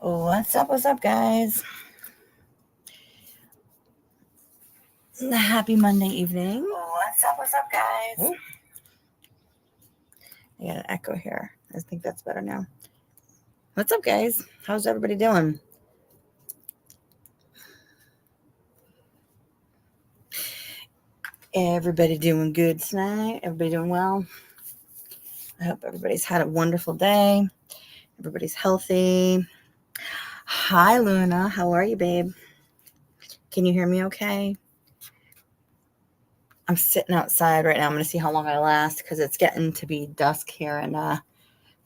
What's up, guys? Happy Monday evening. What's up, guys? Ooh. I got an echo here. I think that's better now. What's up, guys? How's everybody doing? Everybody doing good tonight? Everybody doing well? I hope everybody's had a wonderful day. Everybody's healthy. Hi, Luna. How are you, babe? Can you hear me okay? I'm sitting outside right now. I'm going to see how long I last because it's getting to be dusk here and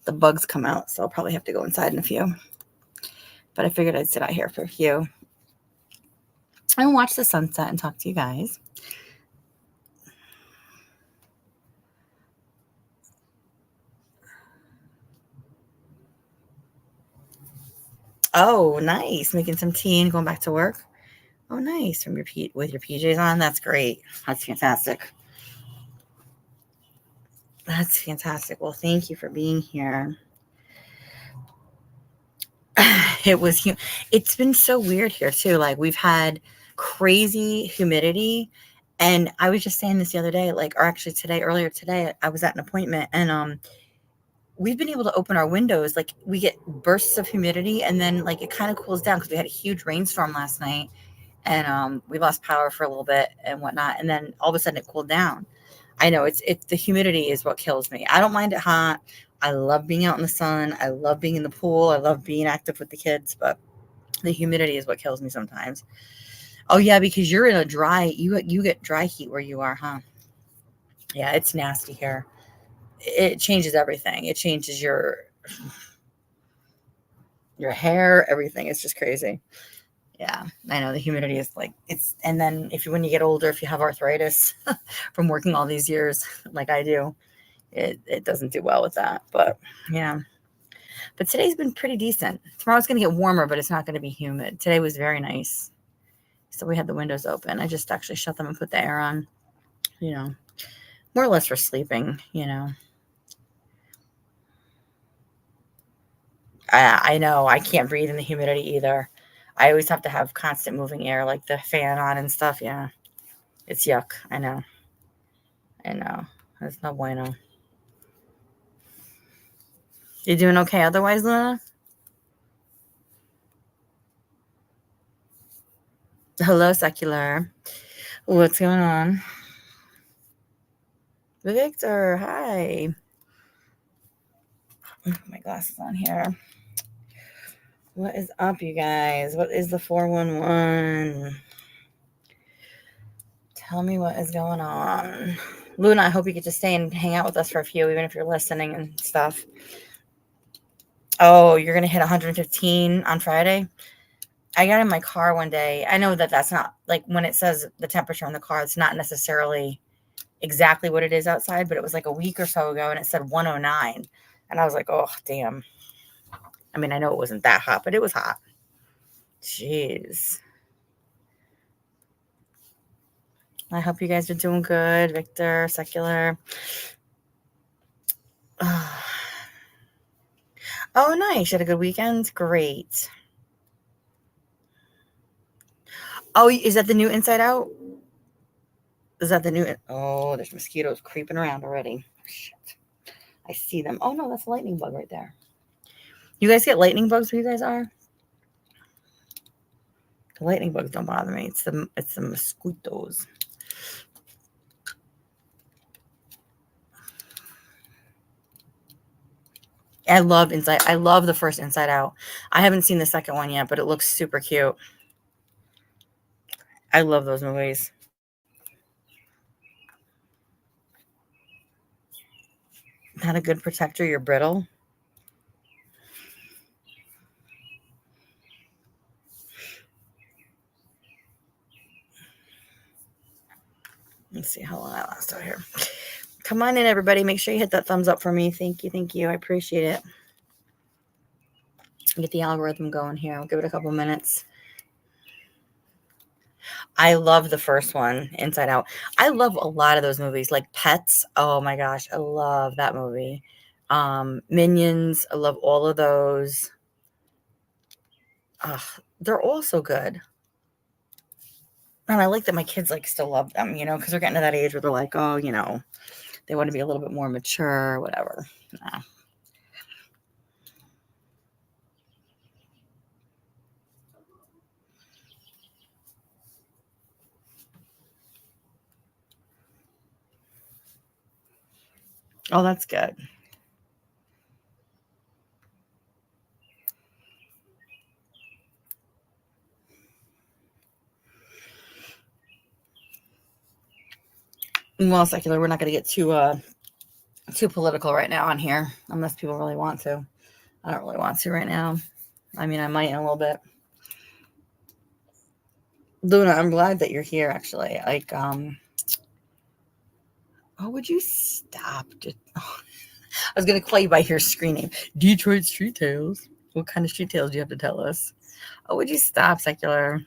the bugs come out. So I'll probably have to go inside in a few. But I figured I'd sit out here for a few and watch the sunset and talk to you guys. Oh, nice. Making some tea and going back to work. Oh, nice. From your with your PJs on. That's great. That's fantastic. That's fantastic. Well, thank you for being here. It's been so weird here too. Like we've had crazy humidity. And I was just saying this the other day, or actually earlier today, I was at an appointment and we've been able to open our windows. Like we get bursts of humidity and then it kind of cools down because we had a huge rainstorm last night and we lost power for a little bit and whatnot. And then all of a sudden it cooled down. I know it's the humidity is what kills me. I don't mind it hot. I love being out in the sun. I love being in the pool. I love being active with the kids, but the humidity is what kills me sometimes. Oh yeah, because you're in a you get dry heat where you are, huh? Yeah, it's nasty here. It changes everything. It changes your hair, everything. It's just crazy. Yeah, I know the humidity is and then when you get older, if you have arthritis from working all these years like I do, it doesn't do well with that. But yeah, but today's been pretty decent. Tomorrow's going to get warmer, but it's not going to be humid. Today was very nice. So we had the windows open. I just actually shut them and put the air on, more or less for sleeping, I know I can't breathe in the humidity either. I always have to have constant moving air, like the fan on and stuff. Yeah, it's yuck. I know. It's no bueno. You doing okay otherwise, Luna? Hello, Secular. What's going on? Victor, hi. My glasses on here. What is up, you guys? What is the 411? Tell me what is going on. Luna, I hope you get to stay and hang out with us for a few, even if you're listening and stuff. Oh, you're going to hit 115 on Friday? I got in my car one day. I know that that's not, when it says the temperature on the car, it's not necessarily exactly what it is outside, but it was a week or so ago, and it said 109. And I was like, oh, damn. I mean, I know it wasn't that hot, but it was hot. Jeez. I hope you guys are doing good, Victor, Secular. Oh, nice. You had a good weekend? Great. Oh, is that the new Inside Out? Is that the new? Oh, there's mosquitoes creeping around already. Shit. I see them. Oh, no, that's a lightning bug right there. You guys get lightning bugs where you guys are? The lightning bugs don't bother me. It's the mosquitoes. I love the first Inside Out. I haven't seen the second one yet, but it looks super cute. I love those movies. Not a good protector, you're brittle. Let's see how long I last out here. Come on in, everybody. Make sure you hit that thumbs up for me. Thank you. I appreciate it. Get the algorithm going here. I'll give it a couple minutes. I love the first one, Inside Out. I love a lot of those movies, like Pets. Oh my gosh, I love that movie. Minions. I love all of those. They're all so good. And I like that my kids like still love them, because they're getting to that age where they're like, oh, they want to be a little bit more mature, whatever. Nah. Oh, that's good. Well, secular, we're not going to get too political right now on here, unless people really want to. I don't really want to right now. I mean, I might in a little bit. Luna, I'm glad that you're here. Actually, like, oh, would you stop? I was gonna call you by your screen name, Detroit Street Tales. What kind of street tales do you have to tell us? Oh, would you stop, secular?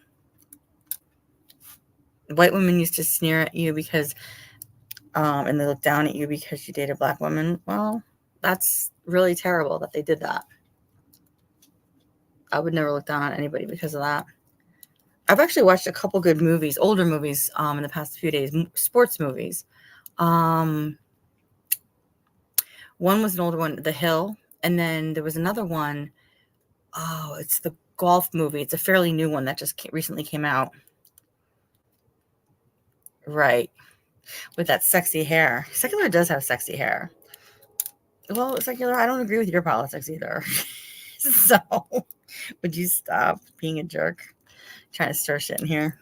White women used to sneer at you because, and they look down at you because you date a black woman. Well, that's really terrible that they did that. I would never look down on anybody because of that. I've actually watched a couple good movies, older movies, in the past few days, sports movies. Um, One was an older one, The Hill, and then there was another one. Oh, it's the golf movie. It's a fairly new one that just recently came out. Right, with that sexy hair. Secular does have sexy hair. Well, secular, I don't agree with your politics either. So, would you stop being a jerk? Trying to stir shit in here.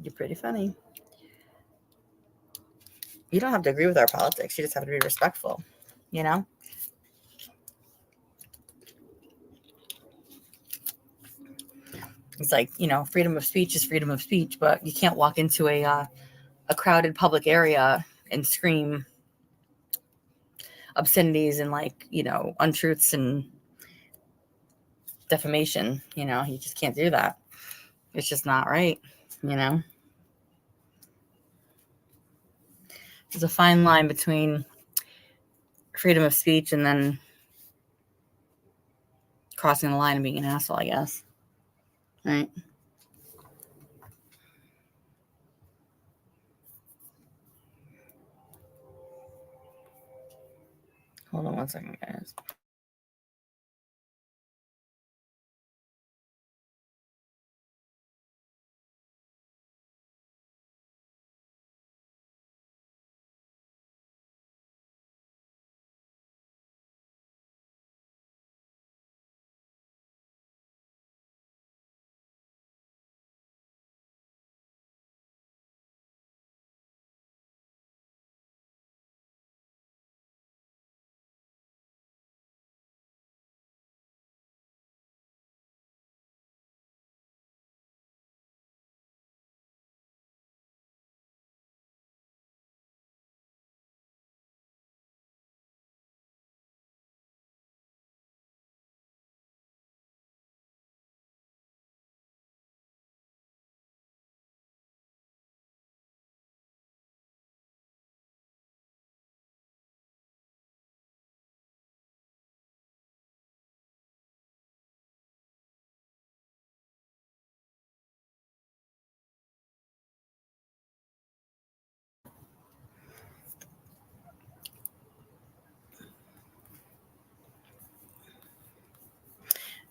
You're pretty funny. You don't have to agree with our politics. You just have to be respectful, you know? It's like, freedom of speech is freedom of speech, but you can't walk into a crowded public area and scream obscenities and, like, untruths and defamation. You just can't do that. It's just not right. you know there's a fine line between freedom of speech and then crossing the line and being an asshole, I guess. Right. Hold on one second, guys.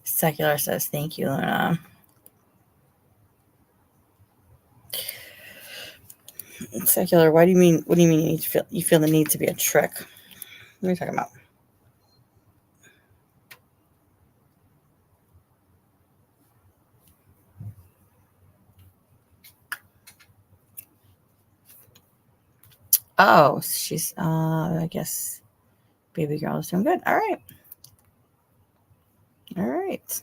Secular says, thank you, Luna. Secular, what do you mean you feel the need to be a trick? What are you talking about? Oh, she's I guess baby girl is doing good. All right. All right.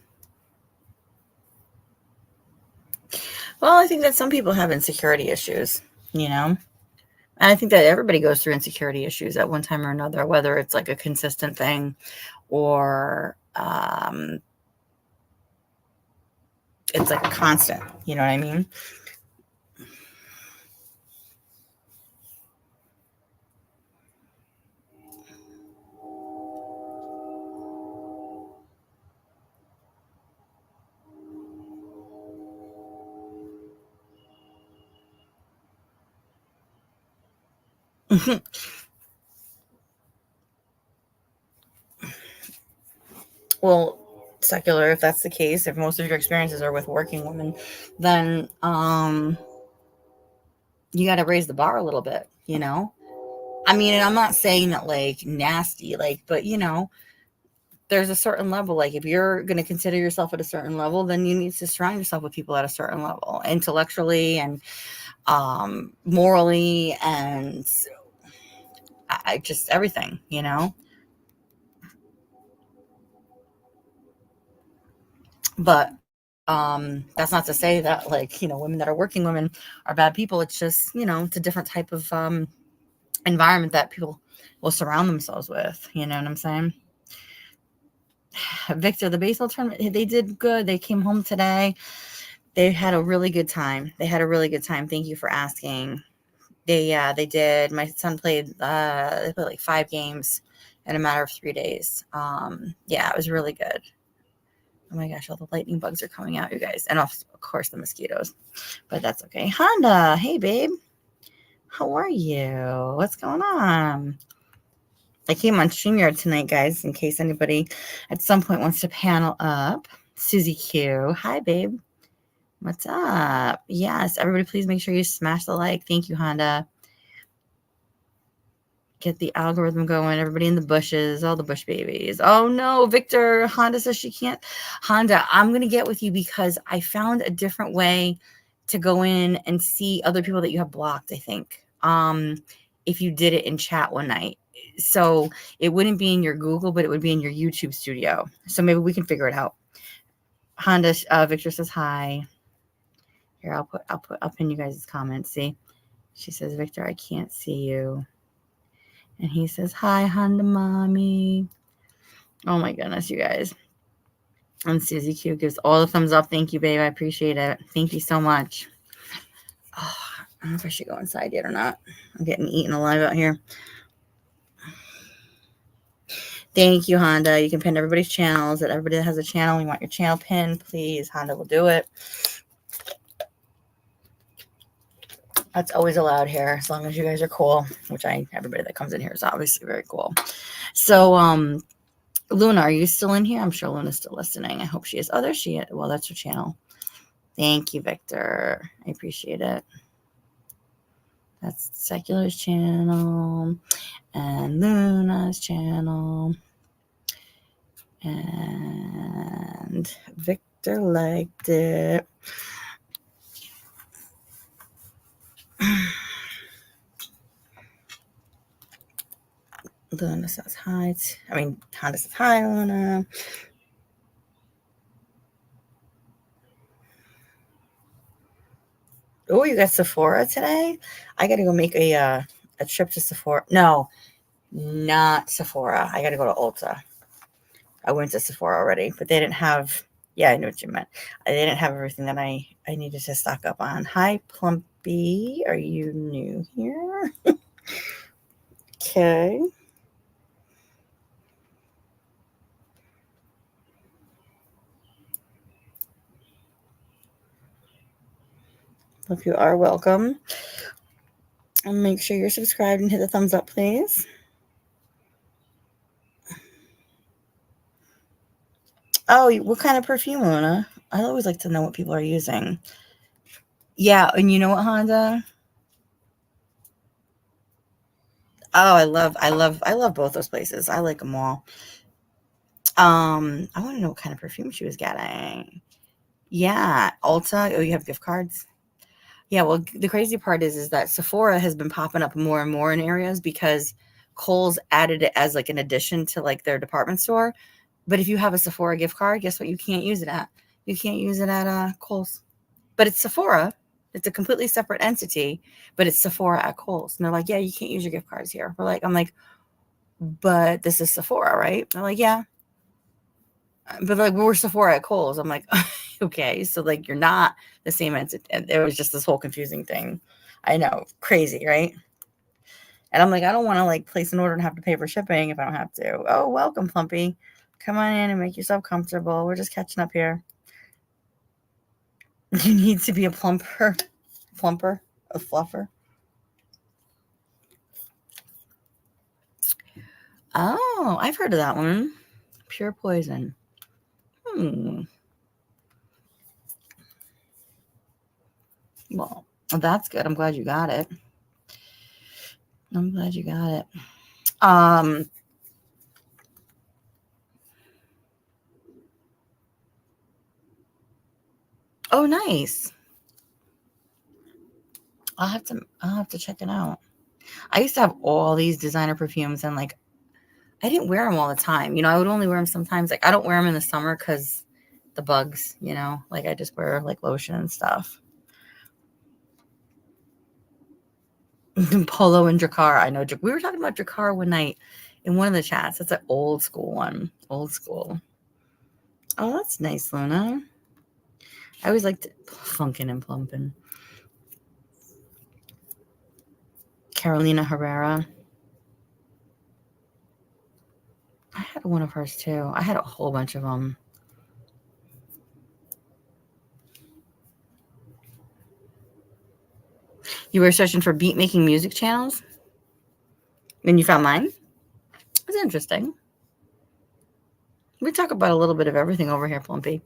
Well, I think that some people have insecurity issues, and I think that everybody goes through insecurity issues at one time or another, whether it's like a consistent thing or it's like a constant. You know what I mean? Well, secular, if that's the case, if most of your experiences are with working women, then you got to raise the bar a little bit, you know? I mean, and I'm not saying that like nasty, like, but you know, there's a certain level. Like, if you're going to consider yourself at a certain level, then you need to surround yourself with people at a certain level, intellectually and morally, and I just everything, you know? But that's not to say that, like, you know, women that are working women are bad people. It's just, you know, it's a different type of environment that people will surround themselves with. You know what I'm saying? Victor, the baseball tournament, they did good. They came home today. They had a really good time. They had a really good time. Thank you for asking. They did. My son played they played like 5 games in a matter of 3 days. Yeah, it was really good. Oh my gosh, all the lightning bugs are coming out, you guys. And of course the mosquitoes. But that's okay. Honda, hey babe. How are you? What's going on? I came on StreamYard tonight, guys, in case anybody at some point wants to panel up. Susie Q. Hi, babe. What's up? Yes, everybody, please make sure you smash the like. Thank you, Honda. Get the algorithm going. Everybody in the bushes, all the bush babies. Oh no, Victor. Honda says she can't. Honda, I'm going to get with you because I found a different way to go in and see other people that you have blocked, I think. If you did it in chat one night. So it wouldn't be in your Google, but it would be in your YouTube studio. So maybe we can figure it out. Honda, Victor says hi. Here, I'll pin you guys' comments. See, she says, Victor, I can't see you. And he says, hi, Honda Mommy. Oh my goodness, you guys. And Susie Q gives all the thumbs up. Thank you, babe. I appreciate it. Thank you so much. Oh, I don't know if I should go inside yet or not. I'm getting eaten alive out here. Thank you, Honda. You can pin everybody's channels. That everybody that has a channel, you want your channel pinned, please. Honda will do it. That's always allowed here, as long as you guys are cool, which everybody that comes in here is obviously very cool. So, Luna, are you still in here? I'm sure Luna's still listening. I hope she is. Oh, there she is. Well, that's her channel. Thank you, Victor. I appreciate it. That's Secular's channel and Luna's channel. And Victor liked it. Luna says hi. Honda says hi, Luna. Oh, you got Sephora today? I got to go make a trip to Sephora. No, not Sephora. I got to go to Ulta. I went to Sephora already, but they didn't have. Yeah, I know what you meant. They didn't have everything that I needed to stock up on. Hi, Plumpy. Are you new here? Okay. Hope you are welcome. And make sure you're subscribed and hit the thumbs up, please. Oh, what kind of perfume, Luna? I always like to know what people are using. Yeah, and you know what, Honda? Oh, I love both those places. I like them all. I want to know what kind of perfume she was getting. Yeah, Ulta. Oh, you have gift cards. Yeah, well, the crazy part is that Sephora has been popping up more and more in areas because Kohl's added it as like an addition to like their department store. But if you have a Sephora gift card, guess what? You can't use it at. You can't use it at Kohl's. But it's Sephora. It's a completely separate entity, but it's Sephora at Kohl's. And they're like, yeah, you can't use your gift cards here. I'm like, but this is Sephora, right? They're like, yeah. But like, we're Sephora at Kohl's. I'm like, okay, so like you're not the same entity. And there was just this whole confusing thing. I know, crazy, right? And I'm like, I don't want to like place an order and have to pay for shipping if I don't have to. Oh, welcome, Plumpy. Come on in and make yourself comfortable. We're just catching up here. You need to be a plumper, a fluffer. Oh, I've heard of that one. Pure Poison. Well, that's good. I'm glad you got it. I'm glad you got it. Um, oh, nice. I'll have to check it out. I used to have all these designer perfumes and like I didn't wear them all the time. I would only wear them sometimes. Like I don't wear them in the summer because the bugs, like I just wear like lotion and stuff. Polo and Drakkar. I know. We were talking about Drakkar one night in one of the chats. That's an old school one. Old school. Oh, that's nice, Luna. I always liked Funkin' and Plumpin'. Carolina Herrera. I had one of hers too. I had a whole bunch of them. You were searching for beat making music channels? And you found mine? That's interesting. We talk about a little bit of everything over here, Plumpy.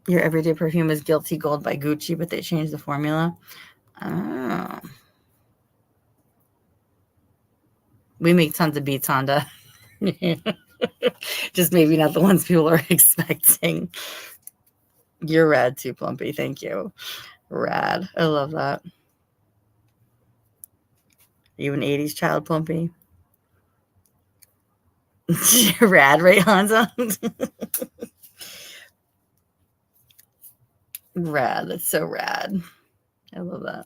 Your everyday perfume is Guilty Gold by Gucci, but they changed the formula. Oh. We make tons of beats, Honda. Just maybe not the ones people are expecting. You're rad too, Plumpy. Thank you. Rad. I love that. Are you an 80s child, Plumpy? Rad, right, Hanzo? Rad. That's so rad. I love that.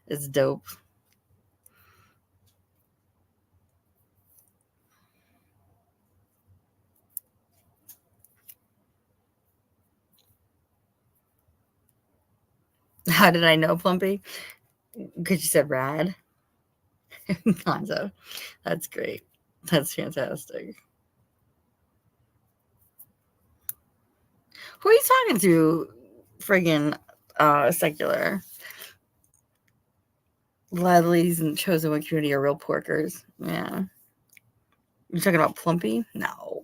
It's dope. How did I know, Plumpy? Because you said rad. Hanzo. That's great. That's fantastic. Who are you talking to? Friggin' secular. Ladleys and chosen one community are real porkers. Yeah. You're talking about Plumpy? No.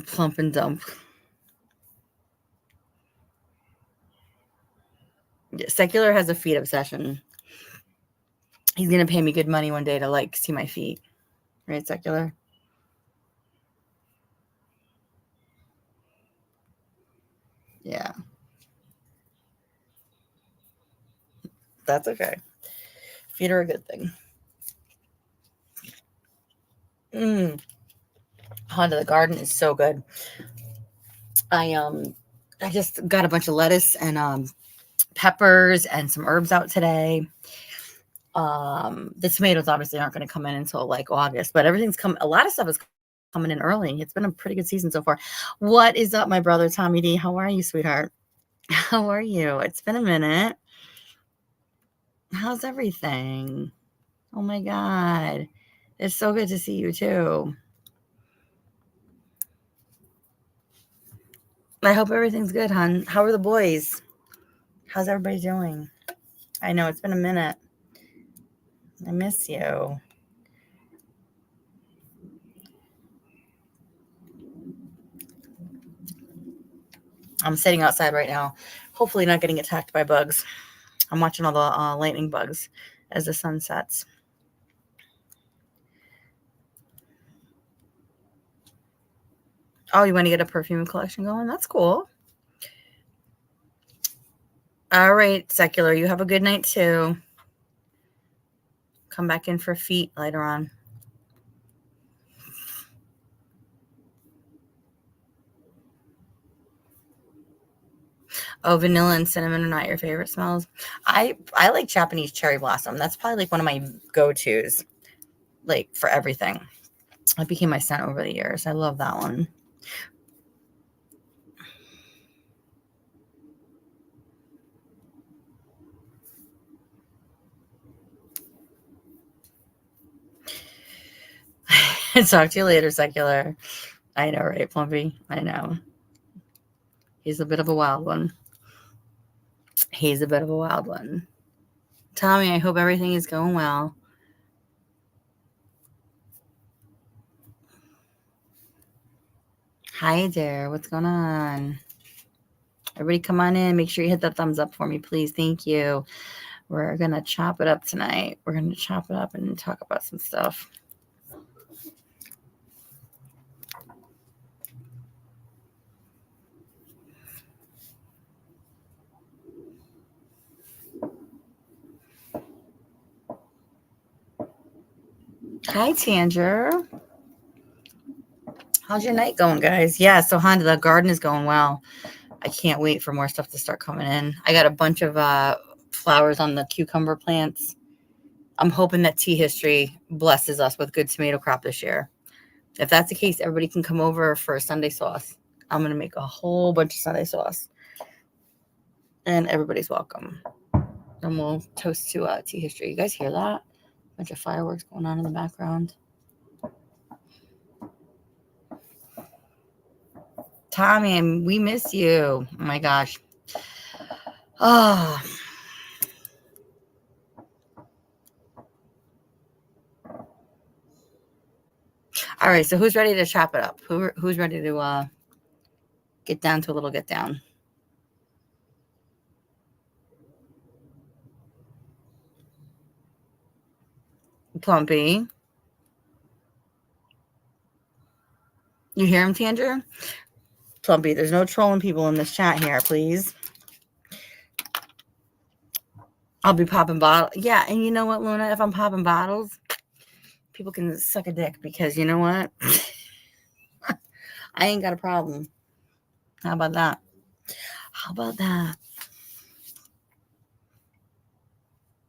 Plump and dump. Yeah, secular has a feet obsession. He's gonna pay me good money one day to like see my feet. Right, secular? Yeah. That's okay. Feet are a good thing. Honda, the garden is so good. I just got a bunch of lettuce and peppers and some herbs out today. The tomatoes obviously aren't going to come in until like August, but everything's come. A lot of stuff is coming in early. It's been a pretty good season so far. What is up, my brother Tommy D? How are you, sweetheart? How are you? It's been a minute. How's everything? Oh my God. It's so good to see you too. I hope everything's good, hon. How are the boys? How's everybody doing? I know it's been a minute. I miss you. I'm sitting outside right now, hopefully not getting attacked by bugs. I'm watching all the lightning bugs as the sun sets. Oh, you want to get a perfume collection going? That's cool. All right, secular. You have a good night too. Come back in for feet later on. Oh, vanilla and cinnamon are not your favorite smells. I like Japanese cherry blossom. That's probably like one of my go-tos, like for everything. That became my scent over the years. I love that one. Talk to you later, secular. I know, right, Plumpy? I know. He's a bit of a wild one. He's a bit of a wild one. Tommy, I hope everything is going well. Hi there. What's going on? Everybody come on in. Make sure you hit that thumbs up for me, please. Thank you. We're going to chop it up tonight. We're going to chop it up and talk about some stuff. Hi, Tanger. How's your night going, guys? Yeah, so Honda, the garden is going well. I can't wait for more stuff to start coming in. I got a bunch of flowers on the cucumber plants. I'm hoping that Tea History blesses us with good tomato crop this year. If that's the case, everybody can come over for a Sunday sauce. I'm going to make a whole bunch of Sunday sauce. And everybody's welcome. And we'll toast to Tea History. You guys hear that? A bunch of fireworks going on in the background. Tommy, we miss you. Oh my gosh. Oh. All right, so who's ready to chop it up? Who's ready to get down to a little get down? Plumpy. You hear him, Tanger? Plumpy, there's no trolling people in this chat here, please. I'll be popping bottles. Yeah, and you know what, Luna? If I'm popping bottles, people can suck a dick because you know what? I ain't got a problem. How about that? How about that?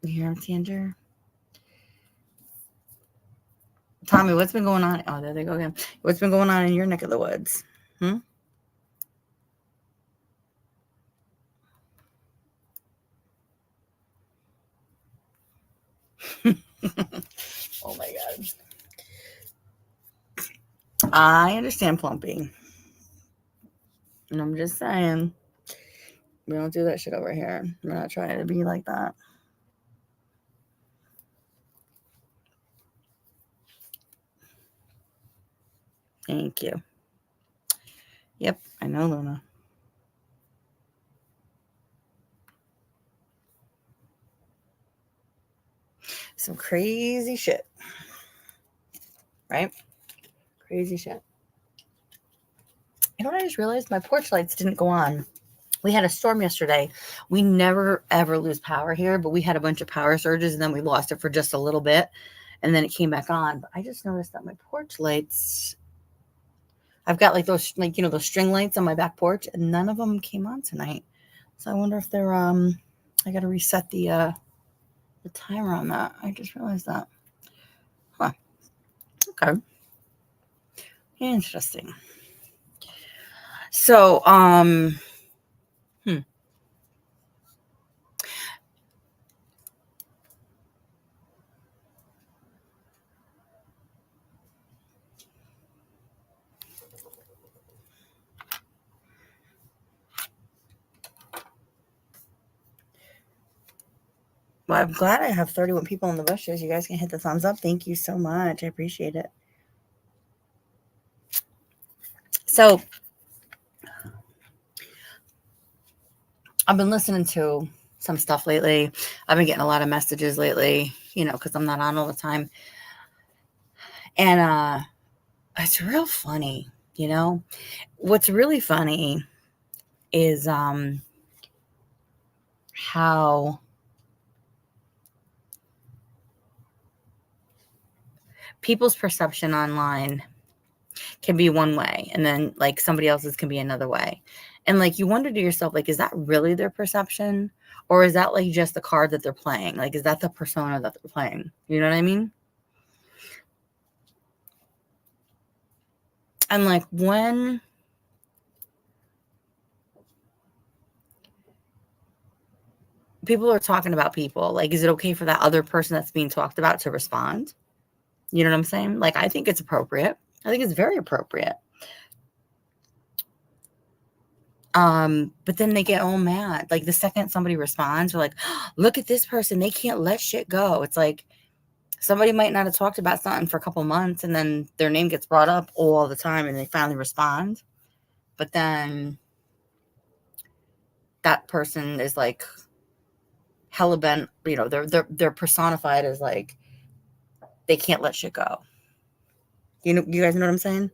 You hear him, Tanger? Tommy, what's been going on? Oh, there they go again. What's been going on in your neck of the woods? Oh my God. I understand Plumpy. And I'm just saying, we don't do that shit over here. We're not trying to be like that. Thank you. Yep, I know, Luna. Some crazy shit. Right? Crazy shit. You know what I just realized? My porch lights didn't go on. We had a storm yesterday. We never, ever lose power here, but we had a bunch of power surges, and then we lost it for just a little bit, and then it came back on. But I just noticed that my porch lights, I've got like those, like, you know, those string lights on my back porch, and none of them came on tonight. So I wonder if they're, I got to reset the timer on that. I just realized that. Huh. Okay. Interesting. So, well, I'm glad I have 31 people in the bushes. You guys can hit the thumbs up. Thank you so much. I appreciate it. So, I've been listening to some stuff lately. I've been getting a lot of messages lately, you know, because I'm not on all the time. And it's real funny, you know. What's really funny is how people's perception online can be one way, and then like somebody else's can be another way. And like you wonder to yourself, like, is that really their perception? Or is that like just the card that they're playing? Like, is that the persona that they're playing? You know what I mean? And like when people are talking about people, like, is it okay for that other person that's being talked about to respond? You know what I'm saying? Like, I think it's appropriate. I think it's very appropriate. But then they get all mad. Like the second somebody responds, they're like, look at this person. They can't let shit go. It's like somebody might not have talked about something for a couple months and then their name gets brought up all the time and they finally respond. But then that person is like hella bent, they're personified as like they can't let shit go. You guys know what I'm saying?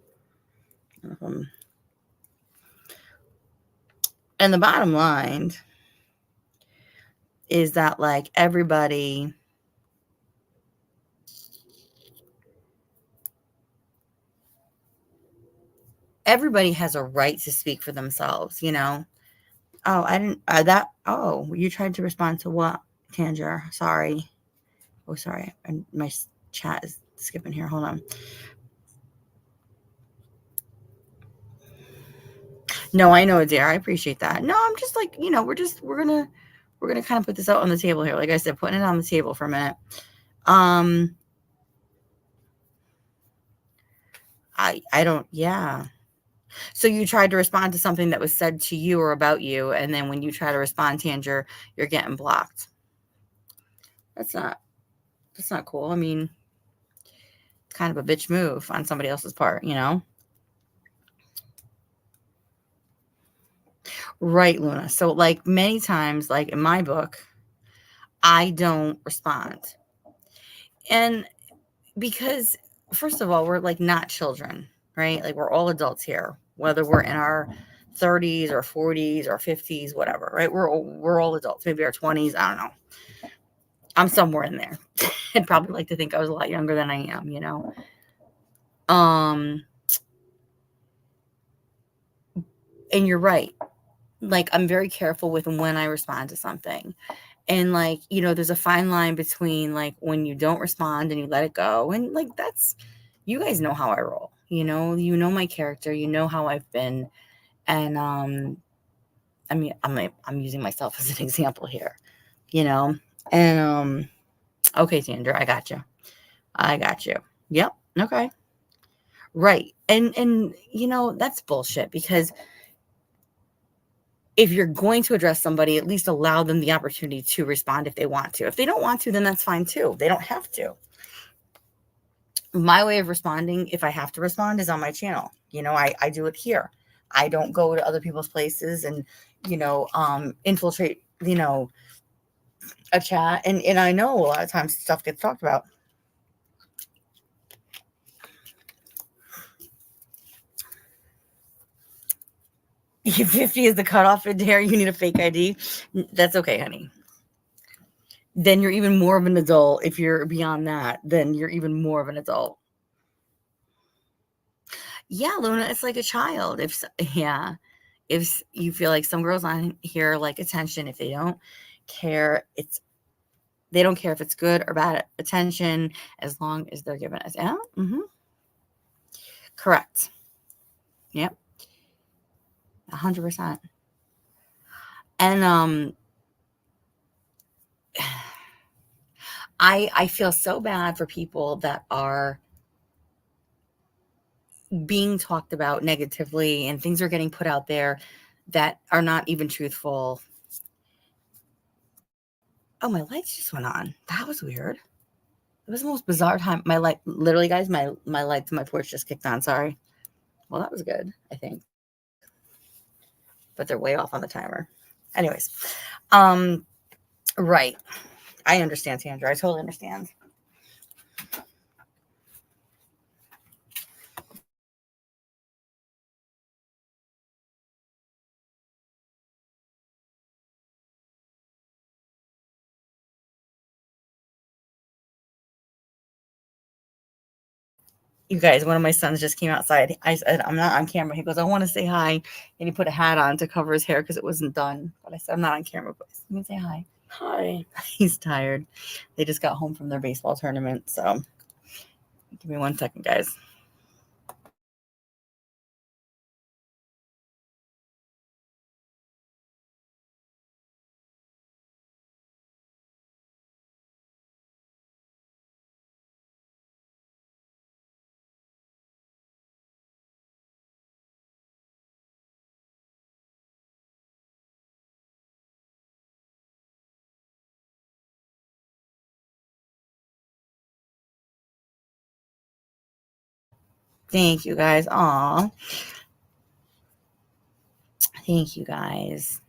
Um, and the bottom line is that like everybody has a right to speak for themselves, you know? Oh, I didn't, you tried to respond to what, Tanger? Sorry. Oh, sorry. My chat is skipping here. Hold on. No, I know, dear. I appreciate that. No, I'm just like, we're gonna kind of put this out on the table here. Like I said, putting it on the table for a minute. Um, I don't, yeah. So you tried to respond to something that was said to you or about you, and then when you try to respond, Tanger, you're getting blocked. That's not that's not cool. I mean, it's kind of a bitch move on somebody else's part, you know? Right, Luna. So like many times, like in my book, I don't respond. And because first of all, we're like not children, right? Like we're all adults here, whether we're in our 30s or 40s or 50s, whatever, right? We're all adults, maybe our 20s, I don't know. I'm somewhere in there. I'd probably like to think I was a lot younger than I am, you know. Um and you're right. Like I'm very careful with when I respond to something. And like, there's a fine line between like when you don't respond and you let it go. And like that's you guys know how I roll. You know my character, you know how I've been. And I mean, I'm using myself as an example here, you know. And okay, Sandra, I got you. I got you. Yep. Okay. Right. And that's bullshit because if you're going to address somebody, at least allow them the opportunity to respond if they want to. If they don't want to, then that's fine too. They don't have to. My way of responding, if I have to respond, is on my channel. I do it here. I don't go to other people's places and, infiltrate, a chat. And I know a lot of times stuff gets talked about. If 50 is the cutoff in here, you need a fake ID. That's okay, honey. Then you're even more of an adult. If you're beyond that, then you're even more of an adult. Yeah, Luna, it's like a child. Yeah, if you feel like some girls on here like attention, if they don't care if it's good or bad attention as long as they're given it. Yeah, correct. Yep, 100%. And I feel so bad for people that are being talked about negatively and things are getting put out there that are not even truthful. Oh, my lights just went on. That was weird. It was the most bizarre time. My light, literally, guys, my lights on my porch just kicked on. Sorry. Well, that was good, I think. But they're way off on the timer. Anyways, um, right. I understand, Sandra. I totally understand. You guys, one of my sons just came outside. I said, I'm not on camera. He goes, I want to say hi. And he put a hat on to cover his hair because it wasn't done. But I said, I'm not on camera, but let me say hi. Hi. He's tired. They just got home from their baseball tournament. So give me 1 second, guys. Thank you guys. Aw. Thank you guys.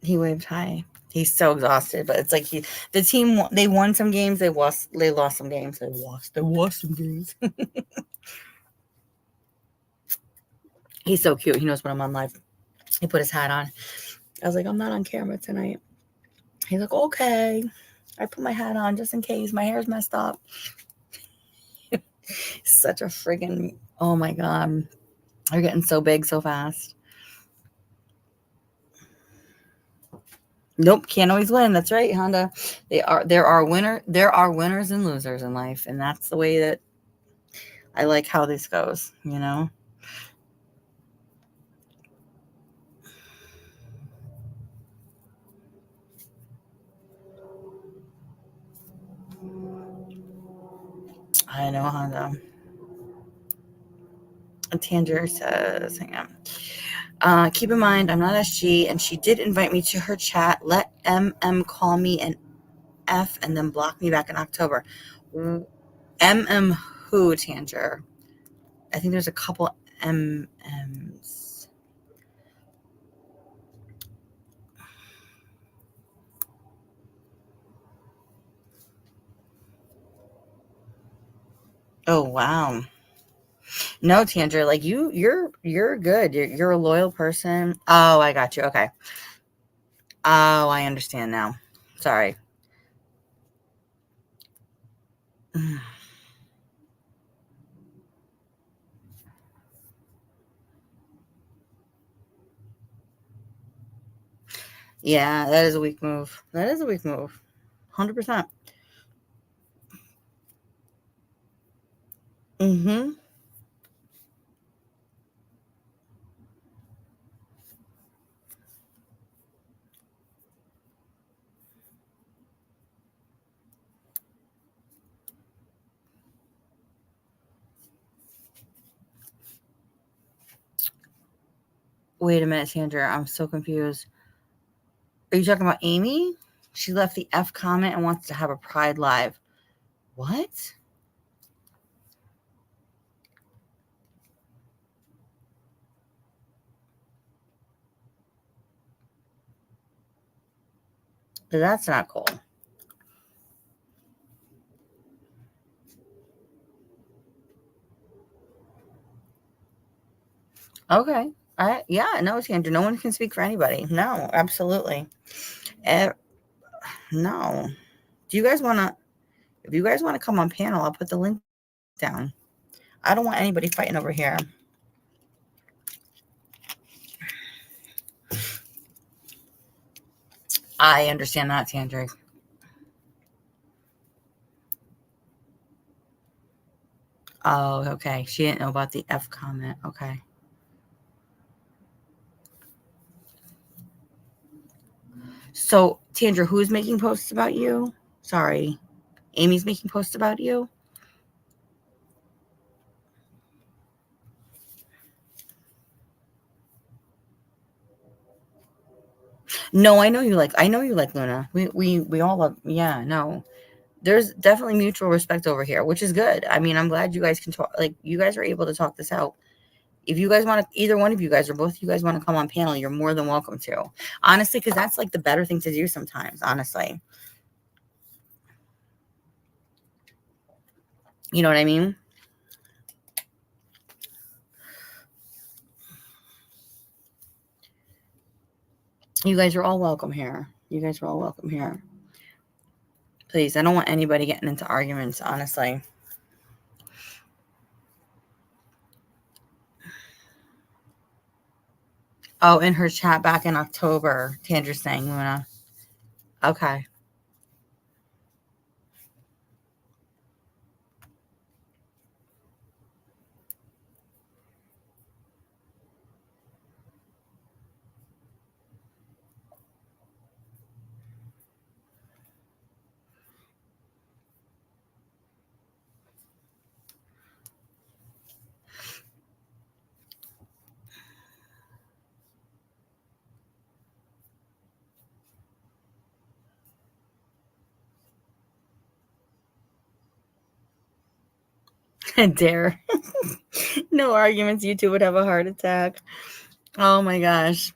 He waved hi. He's so exhausted, but it's like the team, they won some games, they lost some games, they lost some games. He's so cute. He knows when I'm on live. He put his hat on. I was like, I'm not on camera tonight. He's like, okay. I put my hat on just in case my hair's messed up. Such a friggin', oh my God. They're getting so big so fast. Nope, can't always win. That's right, Honda. There are winners and losers in life, and that's the way that I like how this goes, you know? I know, Honda. Tanger says, hang on. Keep in mind, I'm not SG, and she did invite me to her chat. Let MM call me an F and then block me back in October. MM who, Tanger? I think there's a couple MMs. Oh wow. No, Tanger, like you're good. You're a loyal person. Oh, I got you. Okay. Oh, I understand now. Sorry. Yeah, that is a weak move. That is a weak move. 100%. Mm-hmm. Wait a minute, Sandra. I'm so confused. Are you talking about Amy? She left the F comment and wants to have a Pride Live. What? That's not cool. Okay. Yeah, no, Sandra. No one can speak for anybody. No, absolutely. Eh, no. Do you guys want to? If you guys want to come on panel, I'll put the link down. I don't want anybody fighting over here. I understand that, Sandra. Oh, okay. She didn't know about the F comment. Okay. So, Tandra, who's making posts about you? Sorry. Amy's making posts about you? No, I know you like Luna. We all love, yeah, no. There's definitely mutual respect over here, which is good. I mean, I'm glad you guys can talk, like you guys are able to talk this out. If you guys want to, either one of you guys or both of you guys want to come on panel, you're more than welcome to. Honestly, because that's like the better thing to do sometimes, honestly. You know what I mean? You guys are all welcome here. You guys are all welcome here. Please, I don't want anybody getting into arguments, honestly. Oh, in her chat back in October, Tandra's saying, Luna. Okay. Dare. No arguments, you two would have a heart attack. Oh my gosh.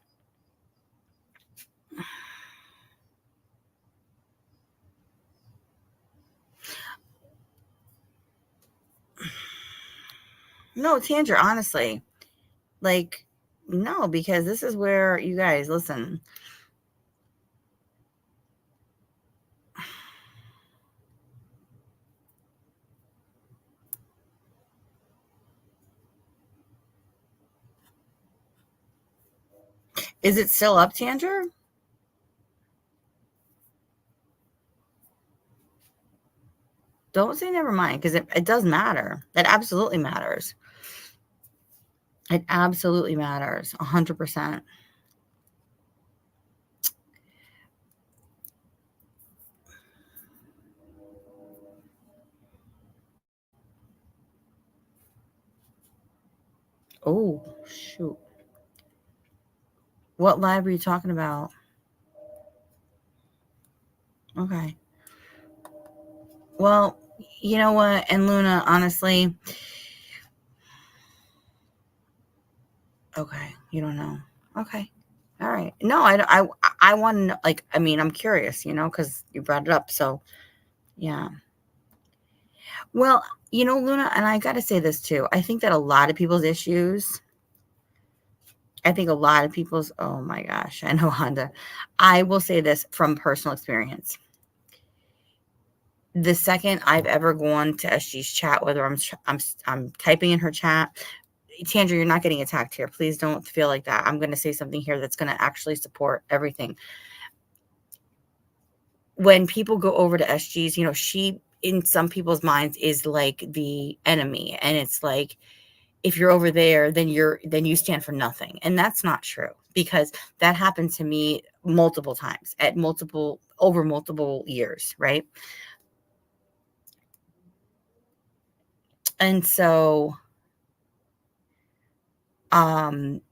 No, Tandra, honestly. Like, no, because this is where you guys listen. Is it still up, Tandra? Don't say never mind, because it does matter. It absolutely matters. It absolutely matters. 100%. Oh, shoot. What live are you talking about? Okay. Well, you know what? And Luna, honestly, okay, you don't know. Okay. All right. No, I want to know, like, I mean, I'm curious, because you brought it up. So, yeah. Well, Luna, and I got to say this too. I think that a lot of people's issues, I think a lot of people's, oh my gosh, I know Honda. I will say this from personal experience. The second I've ever gone to SG's chat, whether I'm typing in her chat, Tandra, you're not getting attacked here. Please don't feel like that. I'm going to say something here that's going to actually support everything. When people go over to SG's, she, in some people's minds, is like the enemy. And it's like, if you're over there, then you stand for nothing. And that's not true, because that happened to me multiple times over multiple years. Right. And so, um,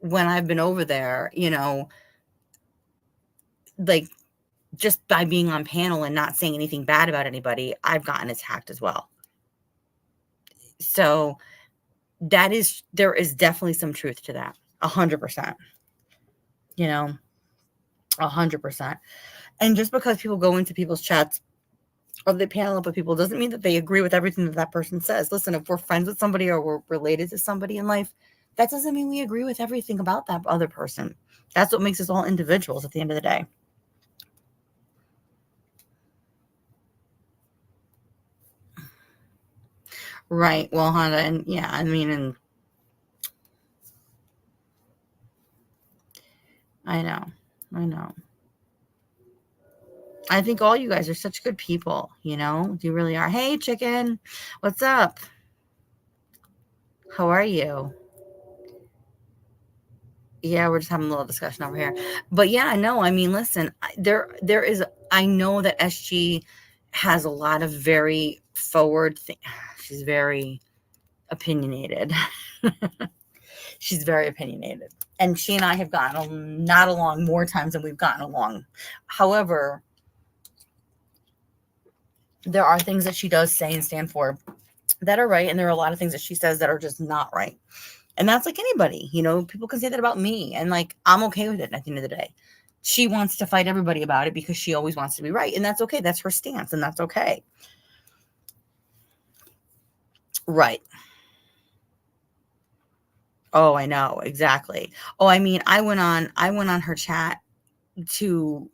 when I've been over there, like, just by being on panel and not saying anything bad about anybody, I've gotten attacked as well. So there is definitely some truth to that. 100%, 100%. And just because people go into people's chats or they panel up with people doesn't mean that they agree with everything that that person says. Listen, if we're friends with somebody or we're related to somebody in life, that doesn't mean we agree with everything about that other person. That's what makes us all individuals at the end of the day. Right. Well, Honda, and yeah, I mean, and I know. I know. I think all you guys are such good people, You really are. Hey, chicken. What's up? How are you? Yeah, we're just having a little discussion over here. But yeah, no, I mean, listen, there is, I know that SG has a lot of very forward she's very opinionated. She's very opinionated. And she and I have gotten not along more times than we've gotten along. However, there are things that she does say and stand for that are right. And there are a lot of things that she says that are just not right. And that's like anybody, people can say that about me. And like, I'm okay with it at the end of the day. She wants to fight everybody about it because she always wants to be right. And that's okay. That's her stance. And that's okay. Right. Oh, I know. Exactly. Oh, I mean, I went on her chat to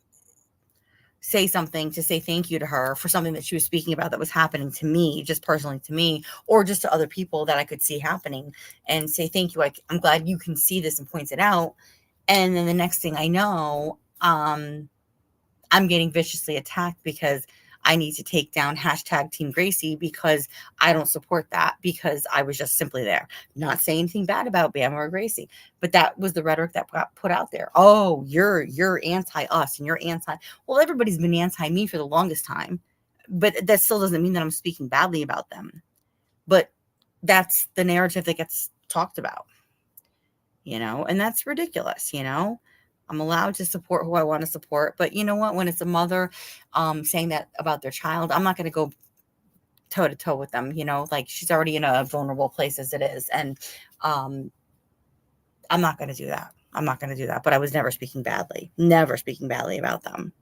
say something, to say thank you to her for something that she was speaking about that was happening to me, just personally to me, or just to other people that I could see happening, and say thank you. I'm glad you can see this and point it out. And then the next thing I know, I'm getting viciously attacked because I need to take down hashtag Team Gracie because I don't support that, because I was just simply there. Not saying anything bad about Bama or Gracie, but that was the rhetoric that got put out there. Oh, you're anti us and you're anti. Well, everybody's been anti me for the longest time, but that still doesn't mean that I'm speaking badly about them. But that's the narrative that gets talked about, and that's ridiculous. I'm allowed to support who I want to support, but you know what? When it's a mother saying that about their child, I'm not going to go toe to toe with them, you know, like she's already in a vulnerable place as it is. And um, I'm not going to do that. I'm not going to do that. But I was never speaking badly about them.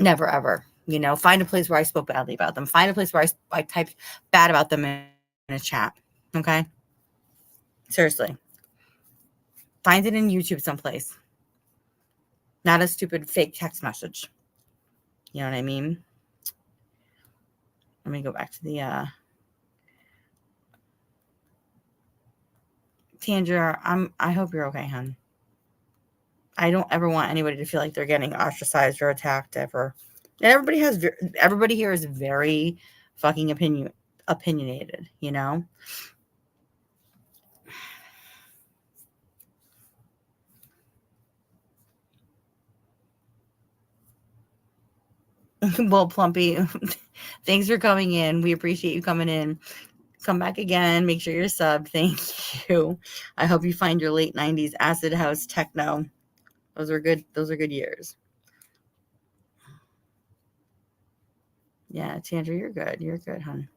Never, ever. You know, find a place where I spoke badly about them. Find a place where I typed bad about them in a chat. Okay? Seriously. Find it in YouTube someplace. Not a stupid fake text message. You know what I mean? Let me go back to the Tandra, I hope you're okay, hon. I don't ever want anybody to feel like they're getting ostracized or attacked ever. And everybody here is very fucking opinionated, you know? Well, Plumpy, thanks for coming in. We appreciate you coming in. Come back again. Make sure you're subbed. Thank you. I hope you find your late 90s acid house techno. Those are good years. Yeah, Chandra, you're good. You're good, hon.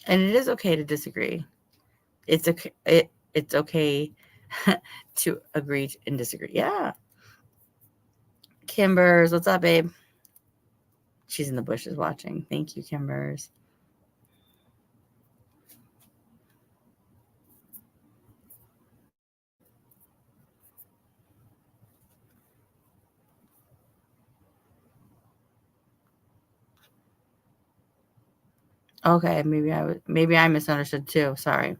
And it is okay to disagree. It's okay. It's okay to agree and disagree. Yeah. Kimbers, what's up, babe? She's in the bushes watching. Thank you, Kimbers. Okay, maybe I misunderstood too. Sorry.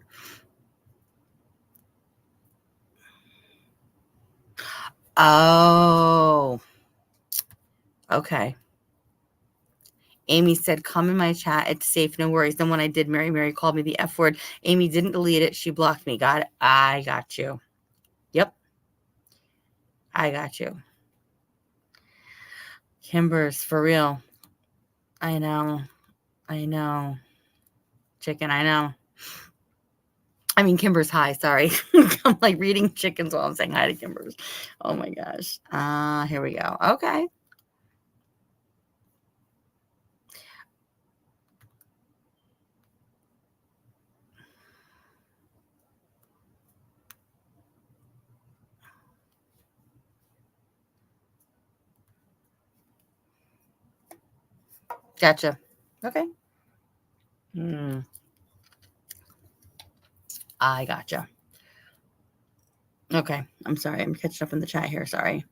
Oh. Okay. Amy said, come in my chat. It's safe. No worries. Then when I did, Mary called me the F word. Amy didn't delete it. She blocked me. Got it. I got you. Yep. I got you. Kimbers, for real. I know. Chicken, I know. I mean, Kimber's hi. Sorry. I'm like reading chickens while I'm saying hi to Kimber's. Oh my gosh. Here we go. Okay. Gotcha. Okay. I gotcha. Okay. I'm sorry. I'm catching up in the chat here. Sorry.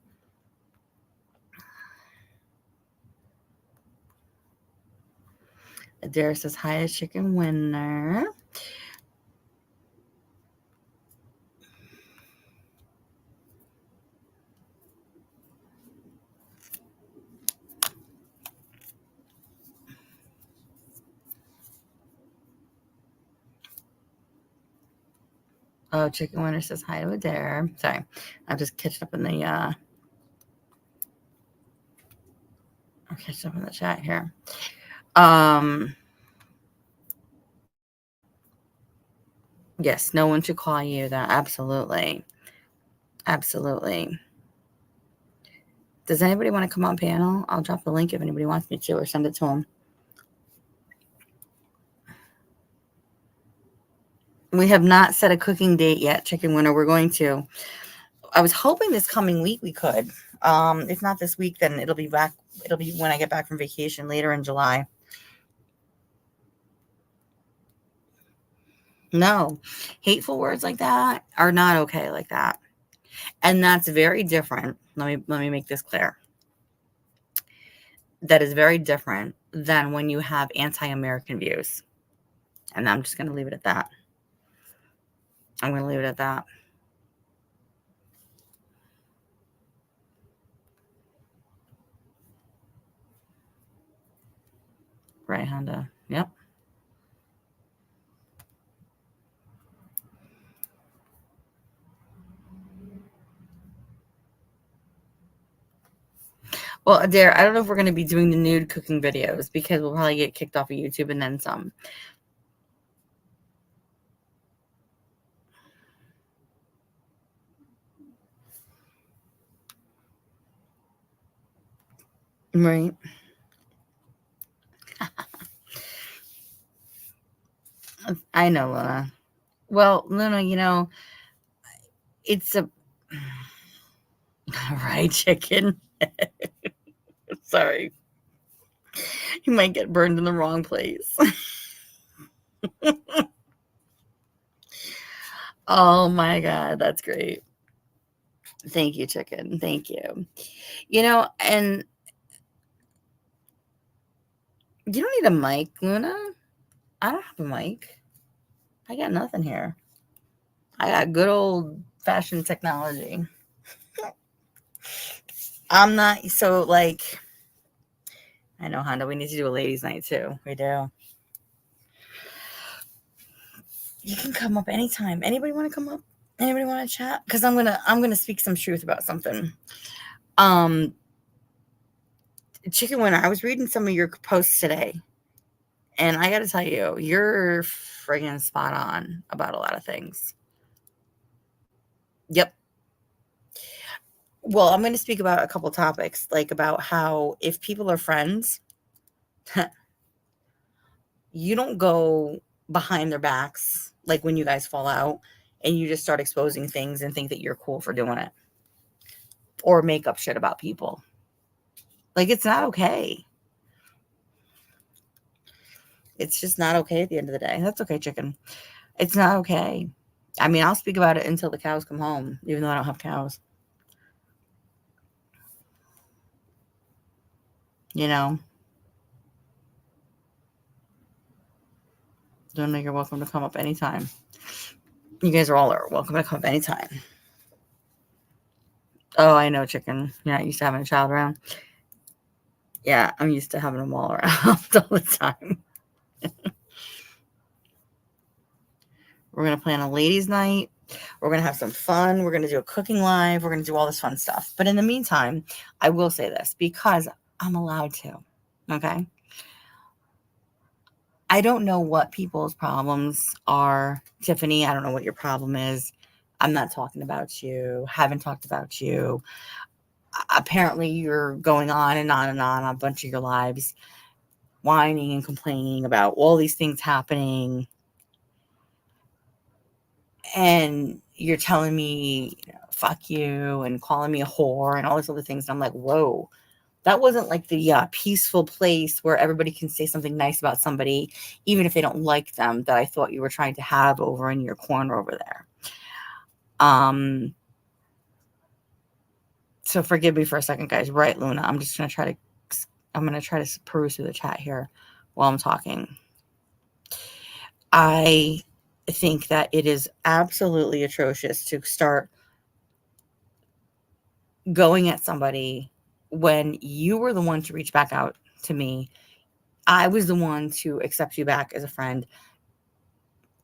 Adair says, hi, chicken winner. Oh, chicken winner says hi to Adair. Sorry. I'm just catching up in the I'm catching up in the chat here. Yes, no one should call you that. Absolutely. Absolutely. Does anybody want to come on panel? I'll drop the link if anybody wants me to, or send it to them. We have not set a cooking date yet, chicken winner. We're going to. I was hoping this coming week we could. If not this week, then it'll be back. It'll be when I get back from vacation later in July. No, hateful words like that are not okay like that. And that's very different. Let me make this clear. That is very different than when you have anti-American views. And I'm just going to leave it at that. I'm going to leave it at that. Right, Honda. Yep. Well, Adair, I don't know if we're going to be doing the nude cooking videos because we'll probably get kicked off of YouTube and then some. Right. I know, Luna. Well, Luna, it's a right chicken. Sorry. You might get burned in the wrong place. Oh my God, that's great. Thank you, chicken. Thank you. And you don't need a mic, Luna. I don't have a mic. I got nothing here. I got good old fashioned technology. I'm not so like I know, Honda. We need to do a ladies' night too. We do. You can come up anytime. Anybody want to come up? Anybody want to chat? Because I'm gonna speak some truth about something. Um, Chicken Winner. I was reading some of your posts today, and I got to tell you, you're friggin' spot on about a lot of things. Yep. Well, I'm going to speak about a couple topics, like about how if people are friends, you don't go behind their backs, like when you guys fall out, and you just start exposing things and think that you're cool for doing it or make up shit about people. Like, it's not okay. It's just not okay at the end of the day. That's okay, chicken. It's not okay. I mean, I'll speak about it until the cows come home, even though I don't have cows. You know, don't know you're welcome to come up anytime. You guys are all welcome to come up anytime. Oh, I know, chicken. You're not used to having a child around. Yeah, I'm used to having them all around all the time. We're going to plan a ladies' night. We're going to have some fun. We're going to do a cooking live. We're going to do all this fun stuff. But in the meantime, I will say this because I'm allowed to. Okay. I don't know what people's problems are, Tiffany. I don't know what your problem is. I'm not talking about you. Haven't talked about you. Apparently, you're going on and on and on a bunch of your lives, whining and complaining about all these things happening. And you're telling me, fuck you and calling me a whore and all these other things. And I'm like, whoa, that wasn't like the peaceful place where everybody can say something nice about somebody, even if they don't like them, that I thought you were trying to have over in your corner over there. So forgive me for a second, guys. Right, Luna. I'm going to try to peruse through the chat here while I'm talking. I think that it is absolutely atrocious to start going at somebody when you were the one to reach back out to me. I was the one to accept you back as a friend,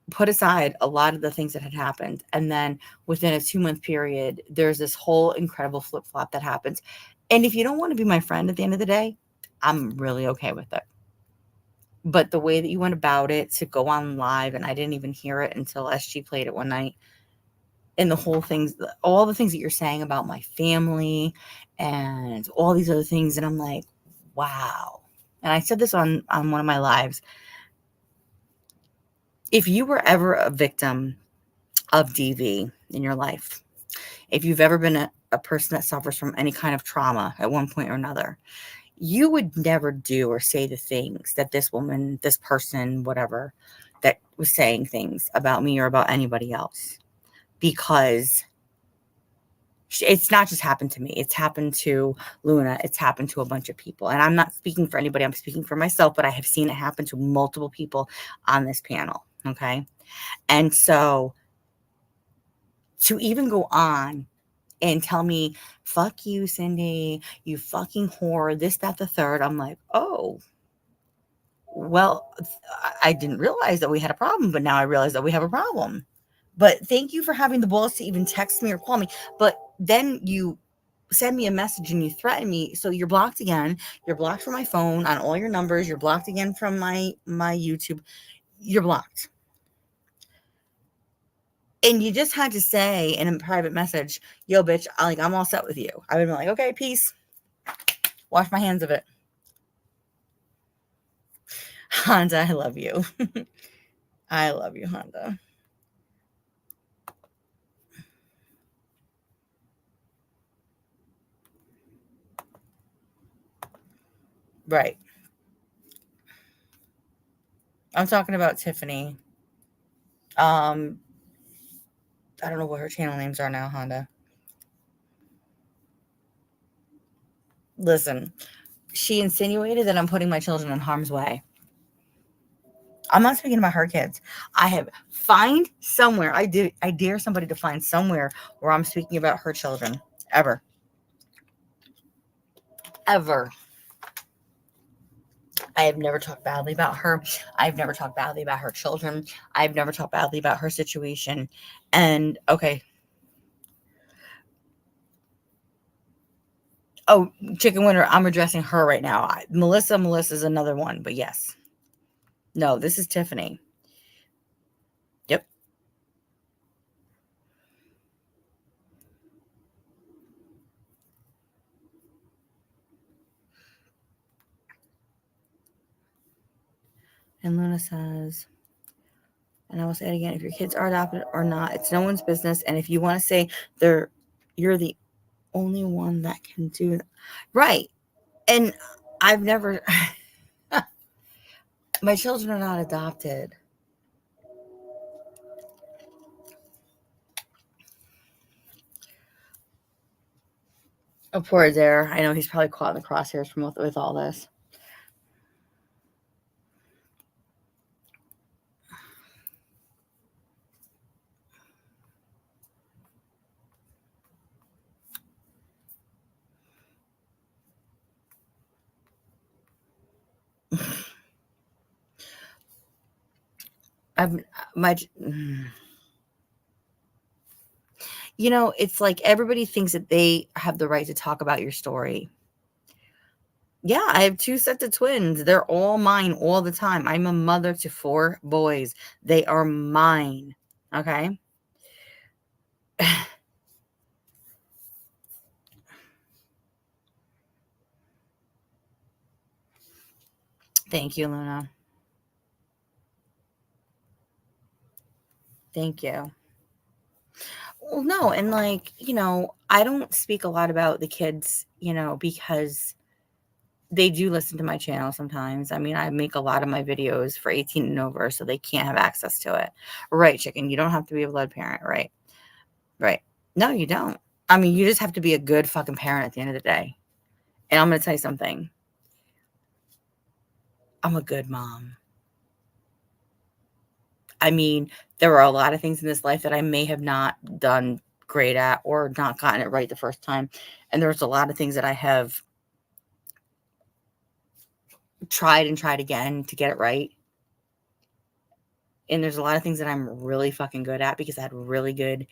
put aside a lot of the things that had happened. And then within a 2-month period, there's this whole incredible flip flop that happens. And if you don't want to be my friend at the end of the day, I'm really okay with it. But the way that you went about it to go on live, and I didn't even hear it until SG played it one night, and the whole things, all the things that you're saying about my family and all these other things. And I'm like, wow. And I said this on one of my lives. If you were ever a victim of DV in your life, if you've ever been a person that suffers from any kind of trauma at one point or another, you would never do or say the things that this woman, this person, whatever, that was saying things about me or about anybody else. Because it's not just happened to me. It's happened to Luna. It's happened to a bunch of people. And I'm not speaking for anybody. I'm speaking for myself, but I have seen it happen to multiple people on this panel. Okay. And so to even go on and tell me, fuck you, Cindy, you fucking whore, this, that, the third, I'm like, oh, well, I didn't realize that we had a problem, but now I realize that we have a problem. But thank you for having the balls to even text me or call me. But then you send me a message and you threaten me. So you're blocked again. You're blocked from my phone on all your numbers. You're blocked again from my YouTube. You're blocked. And you just had to say in a private message, yo, bitch, I'm all set with you. I would be like, okay, peace. Wash my hands of it. Honda, I love you. I love you, Honda. Right. I'm talking about Tiffany. Um, I don't know what her channel names are now, Honda. Listen, she insinuated that I'm putting my children in harm's way. I'm not speaking about her kids. Find somewhere. I dare somebody to find somewhere where I'm speaking about her children. Ever. Ever. I have never talked badly about her. I've never talked badly about her children. I've never talked badly about her situation. And okay. Oh, Chicken Winter, I'm addressing her right now. Melissa's another one, but yes. No, this is Tiffany. Yep. And Luna says, and I will say it again, if your kids are adopted or not, it's no one's business. And if you want to say you're the only one that can do that. Right. And I've never, my children are not adopted. Oh, poor Adair. I know he's probably caught in the crosshairs with all this. It's like everybody thinks that they have the right to talk about your story. Yeah, I have 2 sets of twins. They're all mine all the time. I'm a mother to 4 boys. They are mine. Okay. Thank you, Luna. Thank you. Well, no, and I don't speak a lot about the kids, because they do listen to my channel sometimes. I mean, I make a lot of my videos for 18 and over, so they can't have access to it. Right, Chicken? You don't have to be a blood parent, right? Right. No, you don't. I mean, you just have to be a good fucking parent at the end of the day. And I'm going to tell you something. I'm a good mom. I mean, there are a lot of things in this life that I may have not done great at or not gotten it right the first time. And there's a lot of things that I have tried and tried again to get it right. And there's a lot of things that I'm really fucking good at because I had really good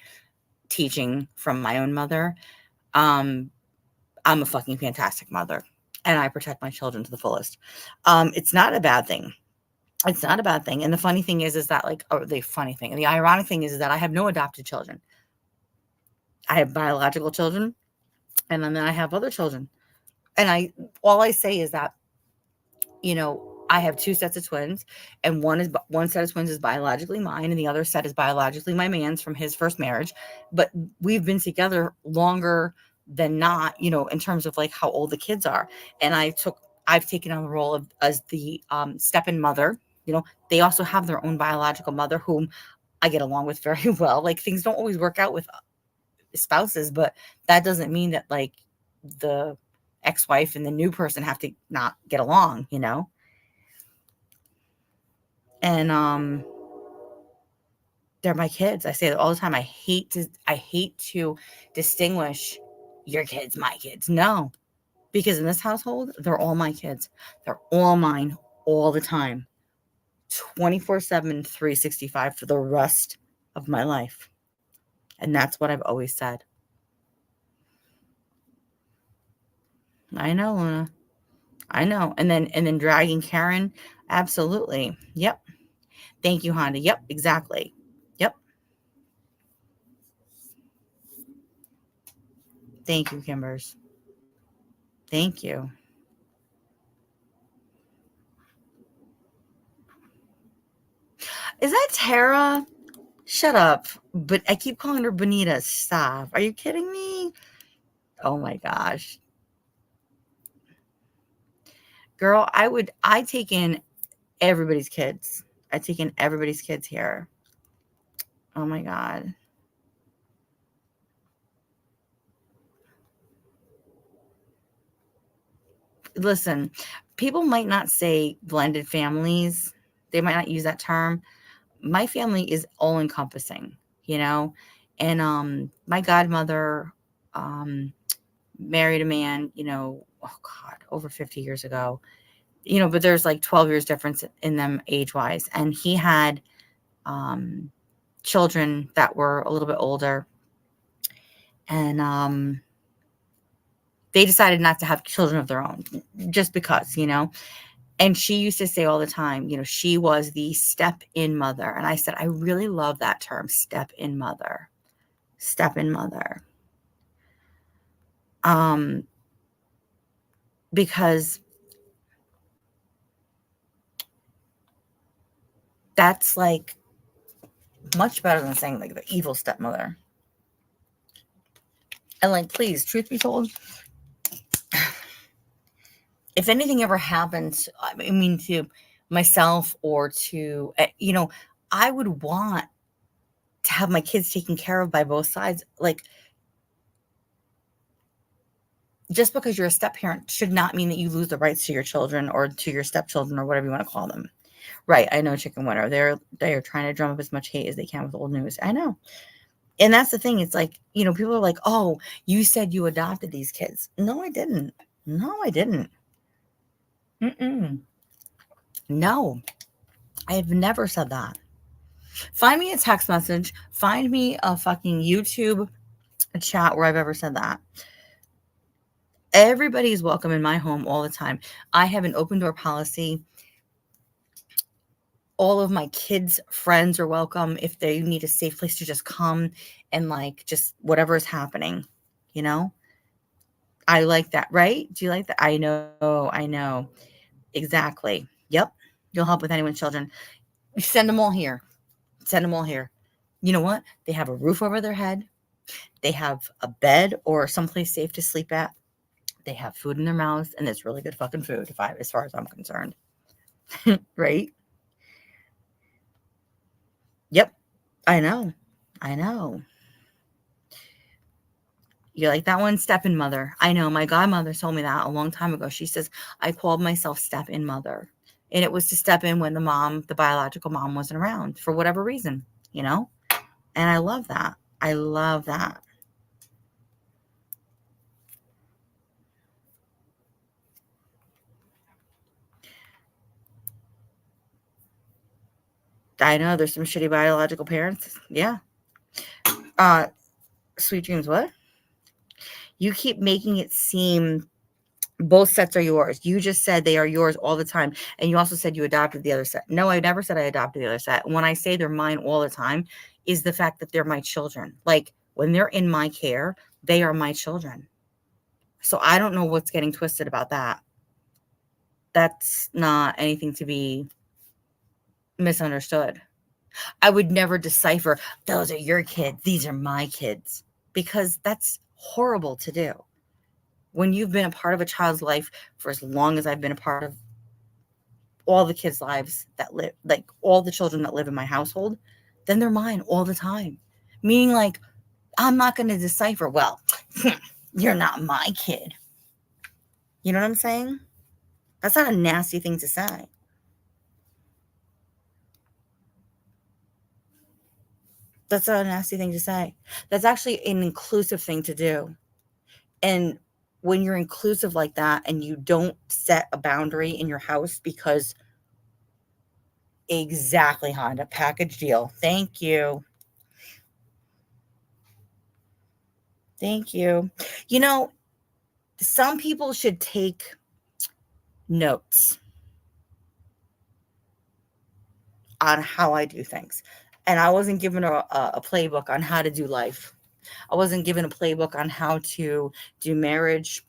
teaching from my own mother. I'm a fucking fantastic mother and I protect my children to the fullest. It's not a bad thing. It's not a bad thing. And the funny thing is that the ironic thing is that I have no adopted children. I have biological children and then I have other children. And all I say is that, I have 2 sets of twins, and one set of twins is biologically mine, and the other set is biologically my man's from his first marriage. But we've been together longer than not, in terms of like how old the kids are. And I've taken on the role of as the step-in mother. They also have their own biological mother, whom I get along with very well. Like things don't always work out with spouses, but that doesn't mean that like the ex-wife and the new person have to not get along. And they're my kids. I say it all the time. I hate to distinguish your kids, my kids. No, because in this household, they're all my kids. They're all mine all the time. 24/7, 365 for the rest of my life. And that's what I've always said. I know, Luna. I know. And then dragging Karen. Absolutely. Yep. Thank you, Honda. Yep, exactly. Yep. Thank you, Kimbers. Thank you. Is that Tara? Shut up. But I keep calling her Bonita. Stop. Are you kidding me? Oh my gosh. Girl, I take in everybody's kids. I take in everybody's kids here. Oh my God. Listen, people might not say blended families. They might not use that term. My family is all encompassing, you know? And my godmother married a man, oh God, over 50 years ago. But there's like 12 years difference in them age-wise. And he had children that were a little bit older. And they decided not to have children of their own just because. And she used to say all the time, she was the step-in mother. And I said, I really love that term, step-in mother. Step-in mother. Because that's like much better than saying like the evil stepmother. And like, please, truth be told, if anything ever happens, I mean, to myself or to, I would want to have my kids taken care of by both sides. Like, just because you're a step parent should not mean that you lose the rights to your children or to your stepchildren or whatever you want to call them. Right. I know, chicken winner. They're trying to drum up as much hate as they can with old news. I know. And that's the thing. It's like, people are like, oh, you said you adopted these kids. No, I didn't. No, I didn't. No, I have never said that. Find me a text message. Find me a fucking YouTube chat where I've ever said that. Everybody's welcome in my home all the time. I have an open door policy. All of my kids' friends are welcome if they need a safe place to just come and like just whatever is happening, I like that, right? Do you like that? I know. Exactly. Yep. You'll help with anyone's children. Send them all here. Send them all here. You know what? They have a roof over their head. They have a bed or someplace safe to sleep at. They have food in their mouths, and it's really good fucking food, as far as I'm concerned. Right? Yep. I know. You like that one? Step-in mother. I know. My godmother told me that a long time ago. She says, I called myself step-in mother. And it was to step in when the biological mom wasn't around for whatever reason, And I love that. I love that. I know there's some shitty biological parents. Yeah. Sweet dreams, what? You keep making it seem both sets are yours. You just said they are yours all the time. And you also said you adopted the other set. No, I never said I adopted the other set. When I say they're mine all the time, is the fact that they're my children. Like when they're in my care, they are my children. So I don't know what's getting twisted about that. That's not anything to be misunderstood. I would never decipher, those are your kids, these are my kids, because that's horrible to do. When you've been a part of a child's life for as long as I've been a part of all the kids' lives that live, like all the children that live in my household, then they're mine all the time. Meaning, like, I'm not going to decipher, well, you're not my kid. You know what I'm saying? That's not a nasty thing to say. That's not a nasty thing to say. That's actually an inclusive thing to do. And when you're inclusive like that and you don't set a boundary in your house because exactly, Honda, package deal. Thank you. Thank you. Some people should take notes on how I do things. And I wasn't given a playbook on how to do life. I wasn't given a playbook on how to do marriage,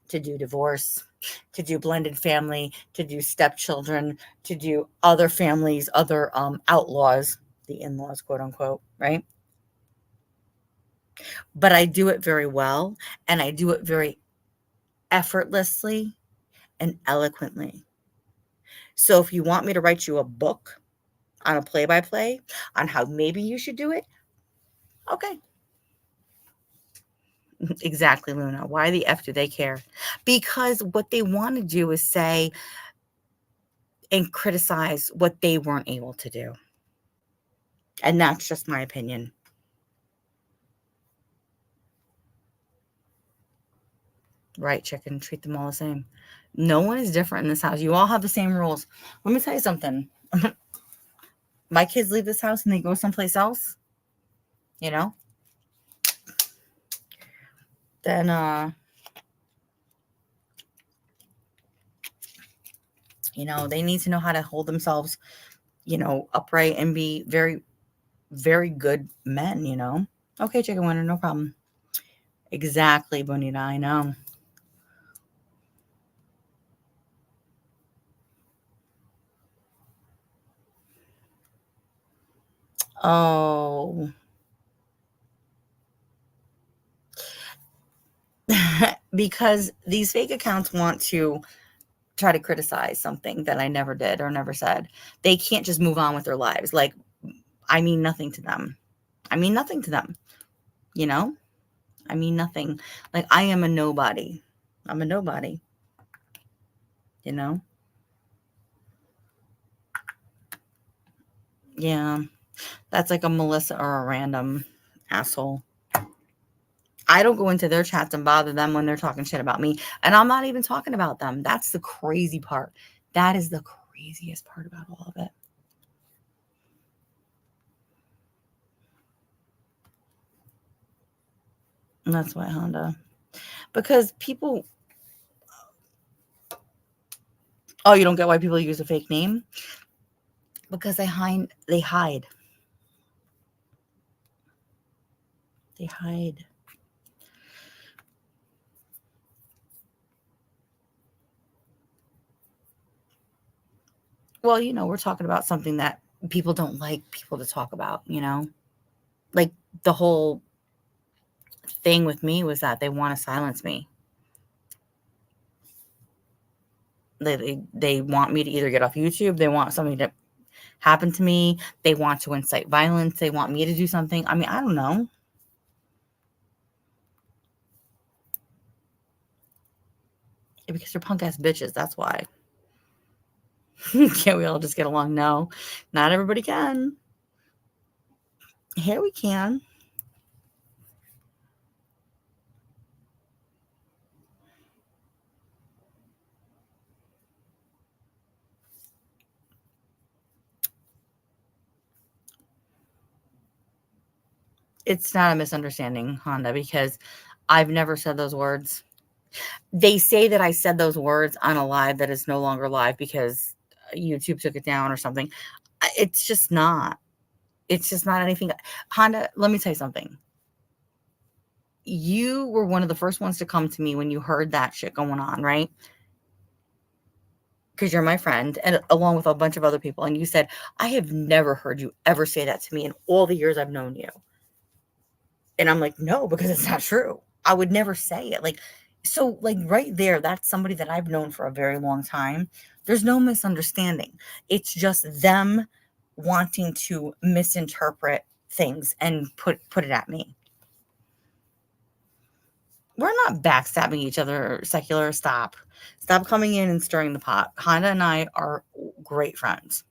to do divorce, to do blended family, to do stepchildren, to do other families, other outlaws, the in-laws, quote unquote, right? But I do it very well, and I do it very effortlessly and eloquently. So if you want me to write you a book on a play-by-play on how maybe you should do it, okay. Exactly, Luna. Why the F do they care? Because what they want to do is say and criticize what they weren't able to do. And that's just my opinion. Right, chicken, treat them all the same. No one is different in this house. You all have the same rules. Let me tell you something. My kids leave this house and they go someplace else, you know, then they need to know how to hold themselves, upright and be very, very good men. Okay, chicken winner, no problem. Exactly, Bonita, I know. Oh, because these fake accounts want to try to criticize something that I never did or never said. They can't just move on with their lives. Like, I mean nothing to them. I mean nothing to them, you know? I mean nothing. Like, I am a nobody. I'm a nobody, you know? Yeah. That's like a Melissa or a random asshole. I don't go into their chats and bother them when they're talking shit about me. And I'm not even talking about them. That's the crazy part. That is the craziest part about all of it. And that's why Honda. Because people, oh, you don't get why people use a fake name? Because they hide. They hide. Well, we're talking about something that people don't like people to talk about. Like the whole thing with me was that they want to silence me. They want me to either get off YouTube, they want something to happen to me, they want to incite violence, they want me to do something. I mean, I don't know. Because they're punk ass bitches, that's why. Can't we all just get along? No, not everybody can. Here we can. It's not a misunderstanding, Honda, because I've never said those words. They say that I said those words on a live that is no longer live because YouTube took it down or something. It's just not. It's just not anything. Honda, let me tell you something. You were one of the first ones to come to me when you heard that shit going on, right? Because you're my friend, and along with a bunch of other people. And you said, I have never heard you ever say that to me in all the years I've known you. And I'm like, no, because it's not true. I would never say it. So right there, that's somebody that I've known for a very long time. There's no misunderstanding. It's just them wanting to misinterpret things and put it at me. We're not backstabbing each other, secular. Stop. Stop coming in and stirring the pot. Honda and I are great friends.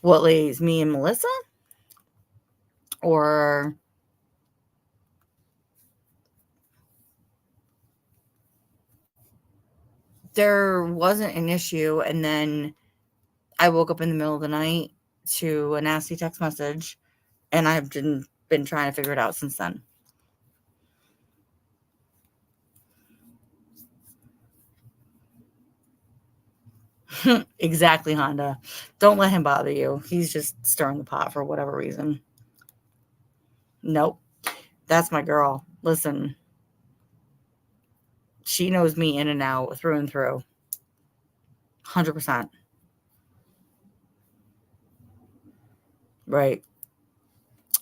What ladies? Me and Melissa? Or there wasn't an issue, and then I woke up in the middle of the night to a nasty text message, and I've been trying to figure it out since then. Exactly, Honda. Don't let him bother you. He's just stirring the pot for whatever reason. Nope. That's my girl. Listen, she knows me in and out, through and through. 100%. Right.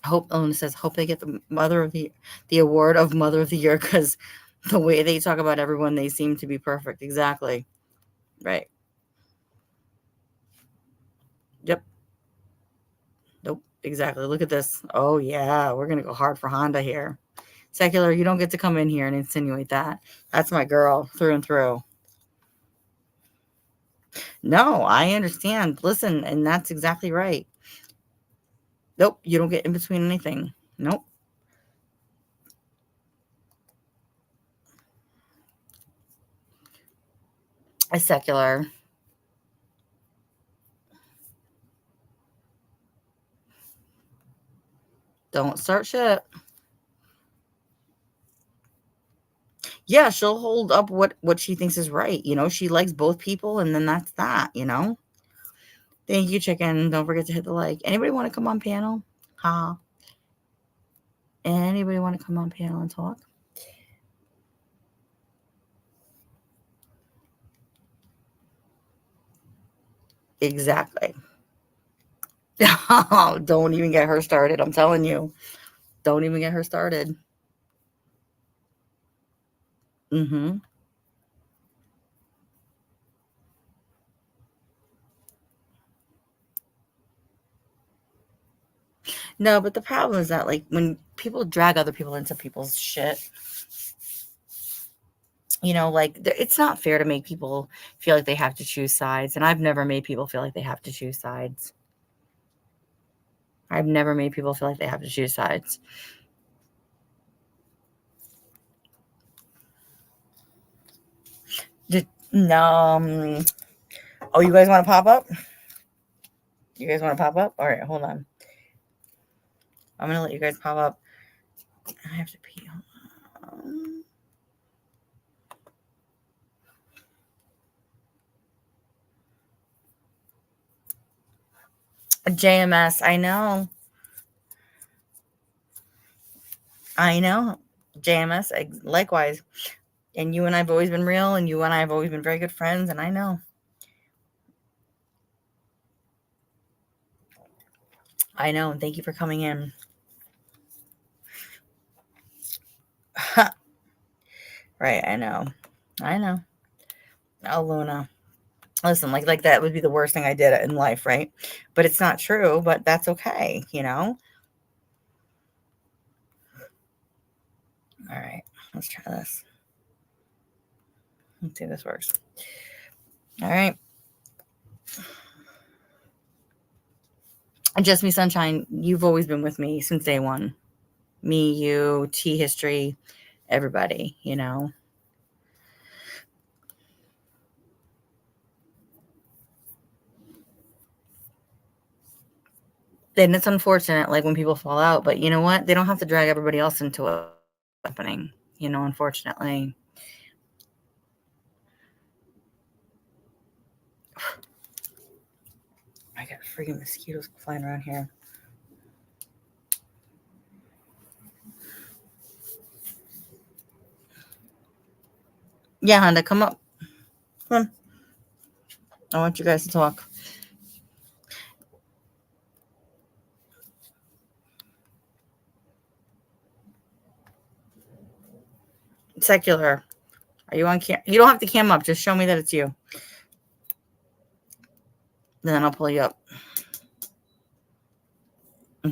Hope Elena says, hope they get the award of Mother of the Year, because the way they talk about everyone, they seem to be perfect. Exactly. Right. Yep. Nope. Exactly. Look at this. Oh yeah, we're gonna go hard for Honda here. Secular, you don't get to come in here and insinuate that. That's my girl through and through. No, I understand. Listen, and that's exactly right. Nope, you don't get in between anything. Nope. A secular. Don't start shit. Yeah, she'll hold up what she thinks is right. She likes both people, and then that's that. Thank you, chicken. Don't forget to hit the like. Anybody want to come on panel? Huh? Anybody want to come on panel and talk? Exactly. Don't even get her started. I'm telling you. Don't even get her started. Mm-hmm. No, but the problem is that, like, when people drag other people into people's shit, like, it's not fair to make people feel like they have to choose sides. And I've never made people feel like they have to choose sides. I've never made people feel like they have to choose sides. No. Oh, you guys want to pop up? You guys want to pop up? All right, hold on. I'm gonna let you guys pop up. I have to pee. JMS, I know. JMS, likewise. And you and I've always been real, and you and I have always been very good friends, and I know. I know, and thank you for coming in. Right, I know. Oh, Luna. Listen, like that would be the worst thing I did in life, right? But it's not true, but that's okay. All right, let's try this. Let's see if this works. All right. Just Me Sunshine, you've always been with me since day one. Me, you, T History, everybody. And it's unfortunate, like, when people fall out, but you know what? They don't have to drag everybody else into it happening, unfortunately. I got freaking mosquitoes flying around here. Yeah, Honda, come up. Come on. I want you guys to talk. Secular. Are you on cam? You don't have to cam up. Just show me that it's you. Then I'll pull you up.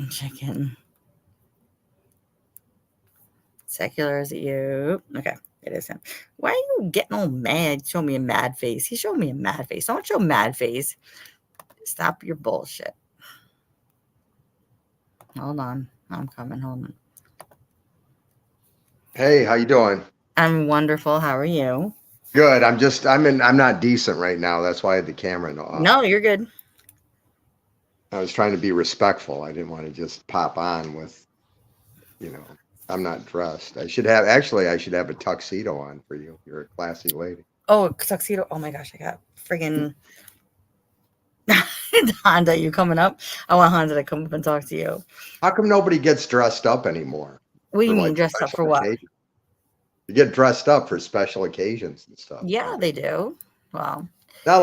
Chicken. Secular, is it you? Okay, it is him. Why are you getting all mad? Show me a mad face. He showed me a mad face. Don't show mad face. Stop your bullshit. Hold on. I'm coming. Hold on. Hey, how you doing? I'm wonderful. How are you? Good. I'm not decent right now. That's why I had the camera off. No, you're good. I was trying to be respectful. I didn't want to just pop on with, you know, I'm not dressed. I should have a tuxedo on for you. You're a classy lady. Oh, tuxedo. Oh my gosh, I got friggin' Honda, you coming up? I want Honda to come up and talk to you. How come nobody gets dressed up anymore What do you for mean like dressed up special for what? occasions? You get dressed up for special occasions and stuff, Yeah, don't they? they do. Well, Not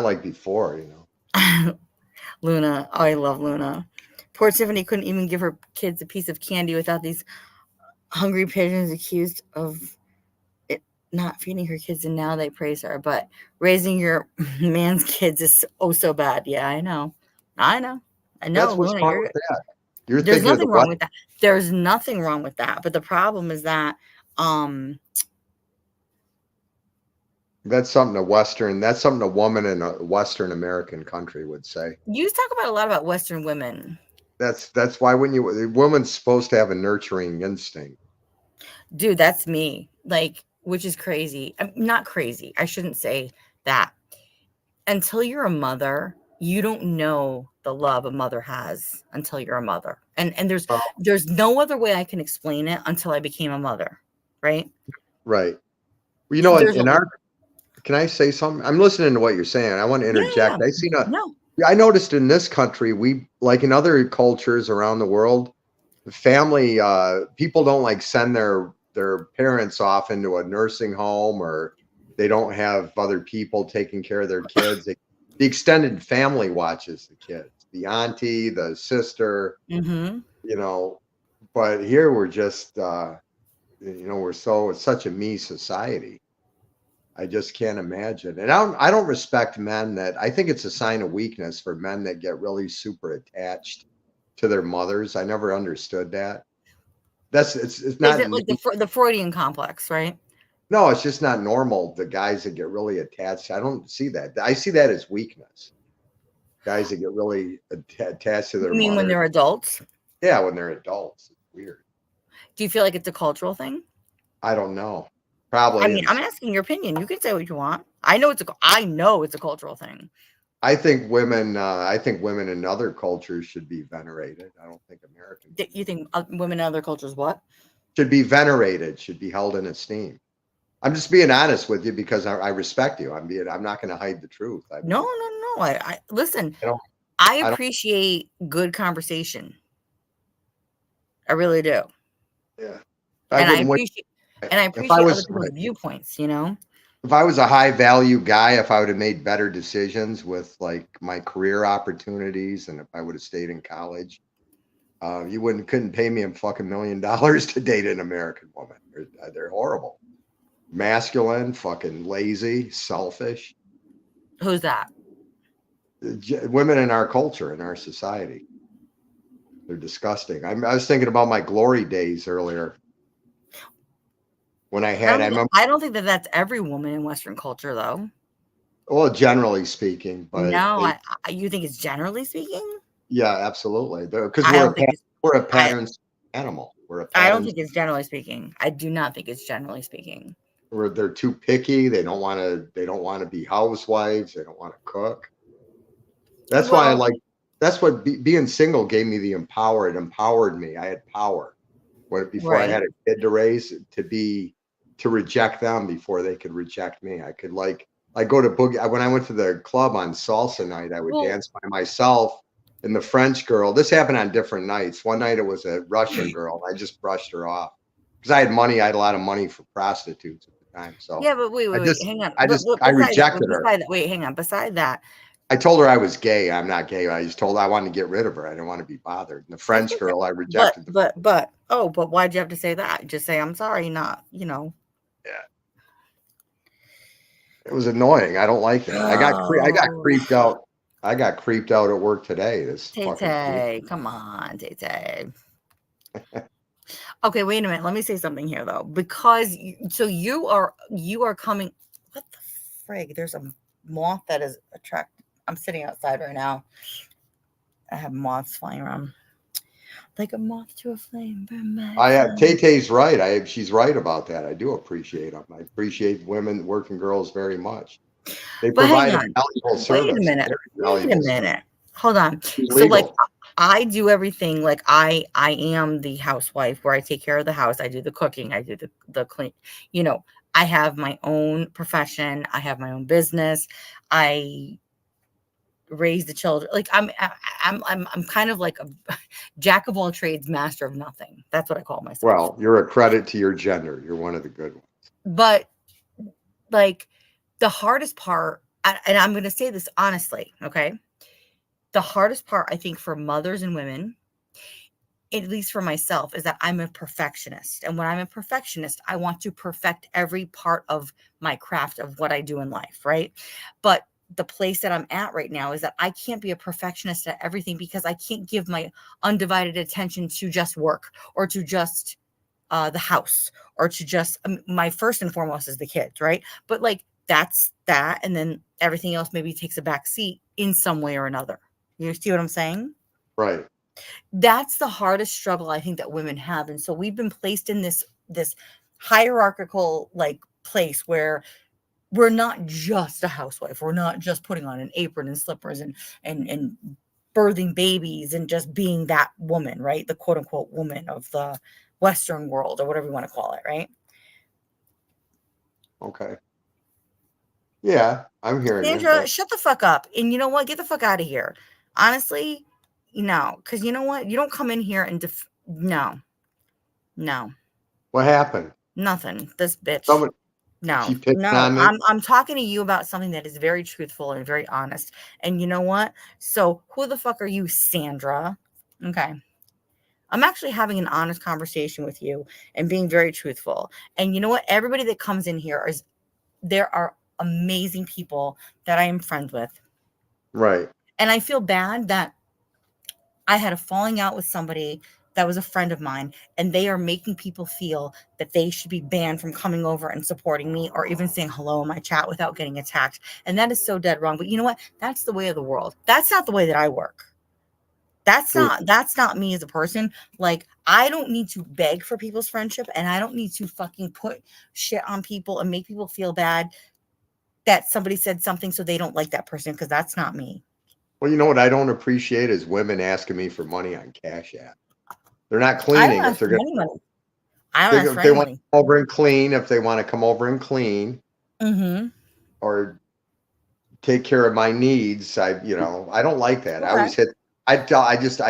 like before, you know. Luna. Oh, I love Luna. Poor Tiffany couldn't even give her kids a piece of candy without these hungry pigeons accused of it not feeding her kids, and now they praise her. But raising your man's kids is oh so bad. Yeah, I know. I know. I know, That's what's Luna. wrong You're with that. You're there's thinking of the nothing wrong what? with that. There's nothing wrong with that. But the problem is that um That's something a woman in a Western American country would say. you talk about a lot about Western women. That's why when you a woman's supposed to have a nurturing instinct. Dude, that's me. Like, which is crazy. Not crazy. I shouldn't say that. Until you're a mother, you don't know the love a mother has until you're a mother. And Well, there's no other way I can explain it until I became a mother, right? right. Well, you know, There's a in our can I say something? I'm listening to what you're saying. I want to yeah, yeah. interject. No. I noticed in this country, we like in other cultures around the world, family people don't like send their parents off into a nursing home or they don't have other people taking care of their kids. The extended family watches the kids, the auntie, the sister, Mhm. you know. But here we're just we're it's such a me society. I just can't imagine. And I don't respect men that I think it's a sign of weakness for men that get really super attached to their mothers. I never understood that. It's Is not it like the Freudian complex, right? no, it's just not normal. The guys that get really attached. I don't see that. I see that as weakness. Guys that get really attached to You their mean when mother. they're adults? Yeah, when they're adults. It's weird. Do you feel like it's a cultural thing? I don't know. I Probably mean, I'm asking your opinion. You can say what you want. I know it's a cultural thing. I think women in other cultures should be venerated. I don't think American You women think women in other cultures what? should be venerated, should be held in esteem. I'm just being honest with you because I respect you. I'm not going to hide the truth. I No, mean, no, no. I listen. I don't, I I don't, appreciate good conversation. I really do, yeah, I and I wouldn't wait. appreciate and I If I appreciate other was, people's viewpoints. You know. if I was a high value guy, if I would have made better decisions with like my career opportunities and if I would have stayed in college, you couldn't pay me a fucking $1 million to date an American woman. They're horrible, masculine, fucking lazy, selfish. Who's that? Women in our culture, in our society. They're disgusting. I was thinking about my glory days earlier when I remember, I don't think that that's every woman in Western culture, though. well, generally speaking, but No, you think it's generally speaking? yeah, absolutely. Because I don't think it's. we're a I pattern animal. We're a I don't pattern. think it's generally speaking. I do not think it's generally speaking. They're too picky. They don't want to be housewives. They don't want to cook. That's why I Well, like, that's what being single gave me it empowered me. I had power before I right. had a kid to raise to reject them before they could reject me. I could I go to boogie when I went to the club on salsa night, I would Well, dance by myself and the French girl. This happened on different nights. One night it was a Russian girl. I just brushed her off because I had money. I had a lot of money for prostitutes at the time. So yeah, but wait, hang on. But I beside that, rejected her. wait, hang on. Beside that, I told her I was gay. I'm not gay. I just told her I wanted to get rid of her. I didn't want to be bothered. And the that's French okay. girl, I rejected the. But why'd you have to say that? Just say I'm sorry, not Yeah, it was annoying. I don't like that. I got Oh, creeped out. I got creeped out at work today. This Tay fucking creep. Tay, come on, Tay Tay. Okay, wait a minute. Let me say something here though, because you are coming. What the frig? There's a moth that is attracted. I'm sitting outside right now. I have moths flying around like a moth to a flame. Burn my I flame. Tay Tay's right. She's right about that. I do appreciate them. I appreciate women, working girls very much. They But hang provide a on. valuable Wait a service, minute. very Wait a valuable service. minute. Hold on. It's So like legal. I do everything like I am the housewife where I take care of the house, I do the cooking, I do the clean, you know, I have my own profession, I have my own business. I raise the children. Like I'm kind of like a jack of all trades, master of nothing. That's what I call myself. Well, you're a credit to your gender. You're one of the good ones. But like the hardest part, and I'm going to say this honestly, okay? The hardest part, I think, for mothers and women, at least for myself, is that I'm a perfectionist. And when I'm a perfectionist, I want to perfect every part of my craft of what I do in life, right? But the place that I'm at right now is that I can't be a perfectionist at everything because I can't give my undivided attention to just work or to just the house or to just my first and foremost is the kids, right? But like that's that, and then everything else maybe takes a back seat in some way or another. You see what I'm saying? Right. That's the hardest struggle I think that women have, and so we've been placed in this hierarchical like place where we're not just a housewife. We're not just putting on an apron and slippers and birthing babies and just being that woman, right? The quote unquote woman of the Western world or whatever you want to call it, right? Okay. Yeah, I'm hearing you, Sandra, but shut the fuck up. And you know what? Get the fuck out of here. Honestly, no. Because you know what? You don't come in here and no, no, what happened? nothing. This bitch. Someone No, she picked no. on me. I'm talking to you about something that is very truthful and very honest. And you know what? So who the fuck are you, Sandra? Okay. I'm actually having an honest conversation with you and being very truthful. And you know what? Everybody that comes in here is there are amazing people that I am friends with. Right. And I feel bad that I had a falling out with somebody that was a friend of mine, and they are making people feel that they should be banned from coming over and supporting me or even saying hello in my chat without getting attacked. And that is so dead wrong. But you know what? That's the way of the world. That's not the way that I work. Mm, That's not me as a person. Like I don't need to beg for people's friendship, and I don't need to fucking put shit on people and make people feel bad that somebody said something so they don't like that person, because that's not me. well, you know what I don't appreciate is women asking me for money on Cash App. They're not I don't cleaning. If ask they're for gonna, any money. I don't ask for if they any want to money. come over and clean, if they want to come over and clean Mm-hmm. or take care of my needs, I don't like that. I Okay. always hit. I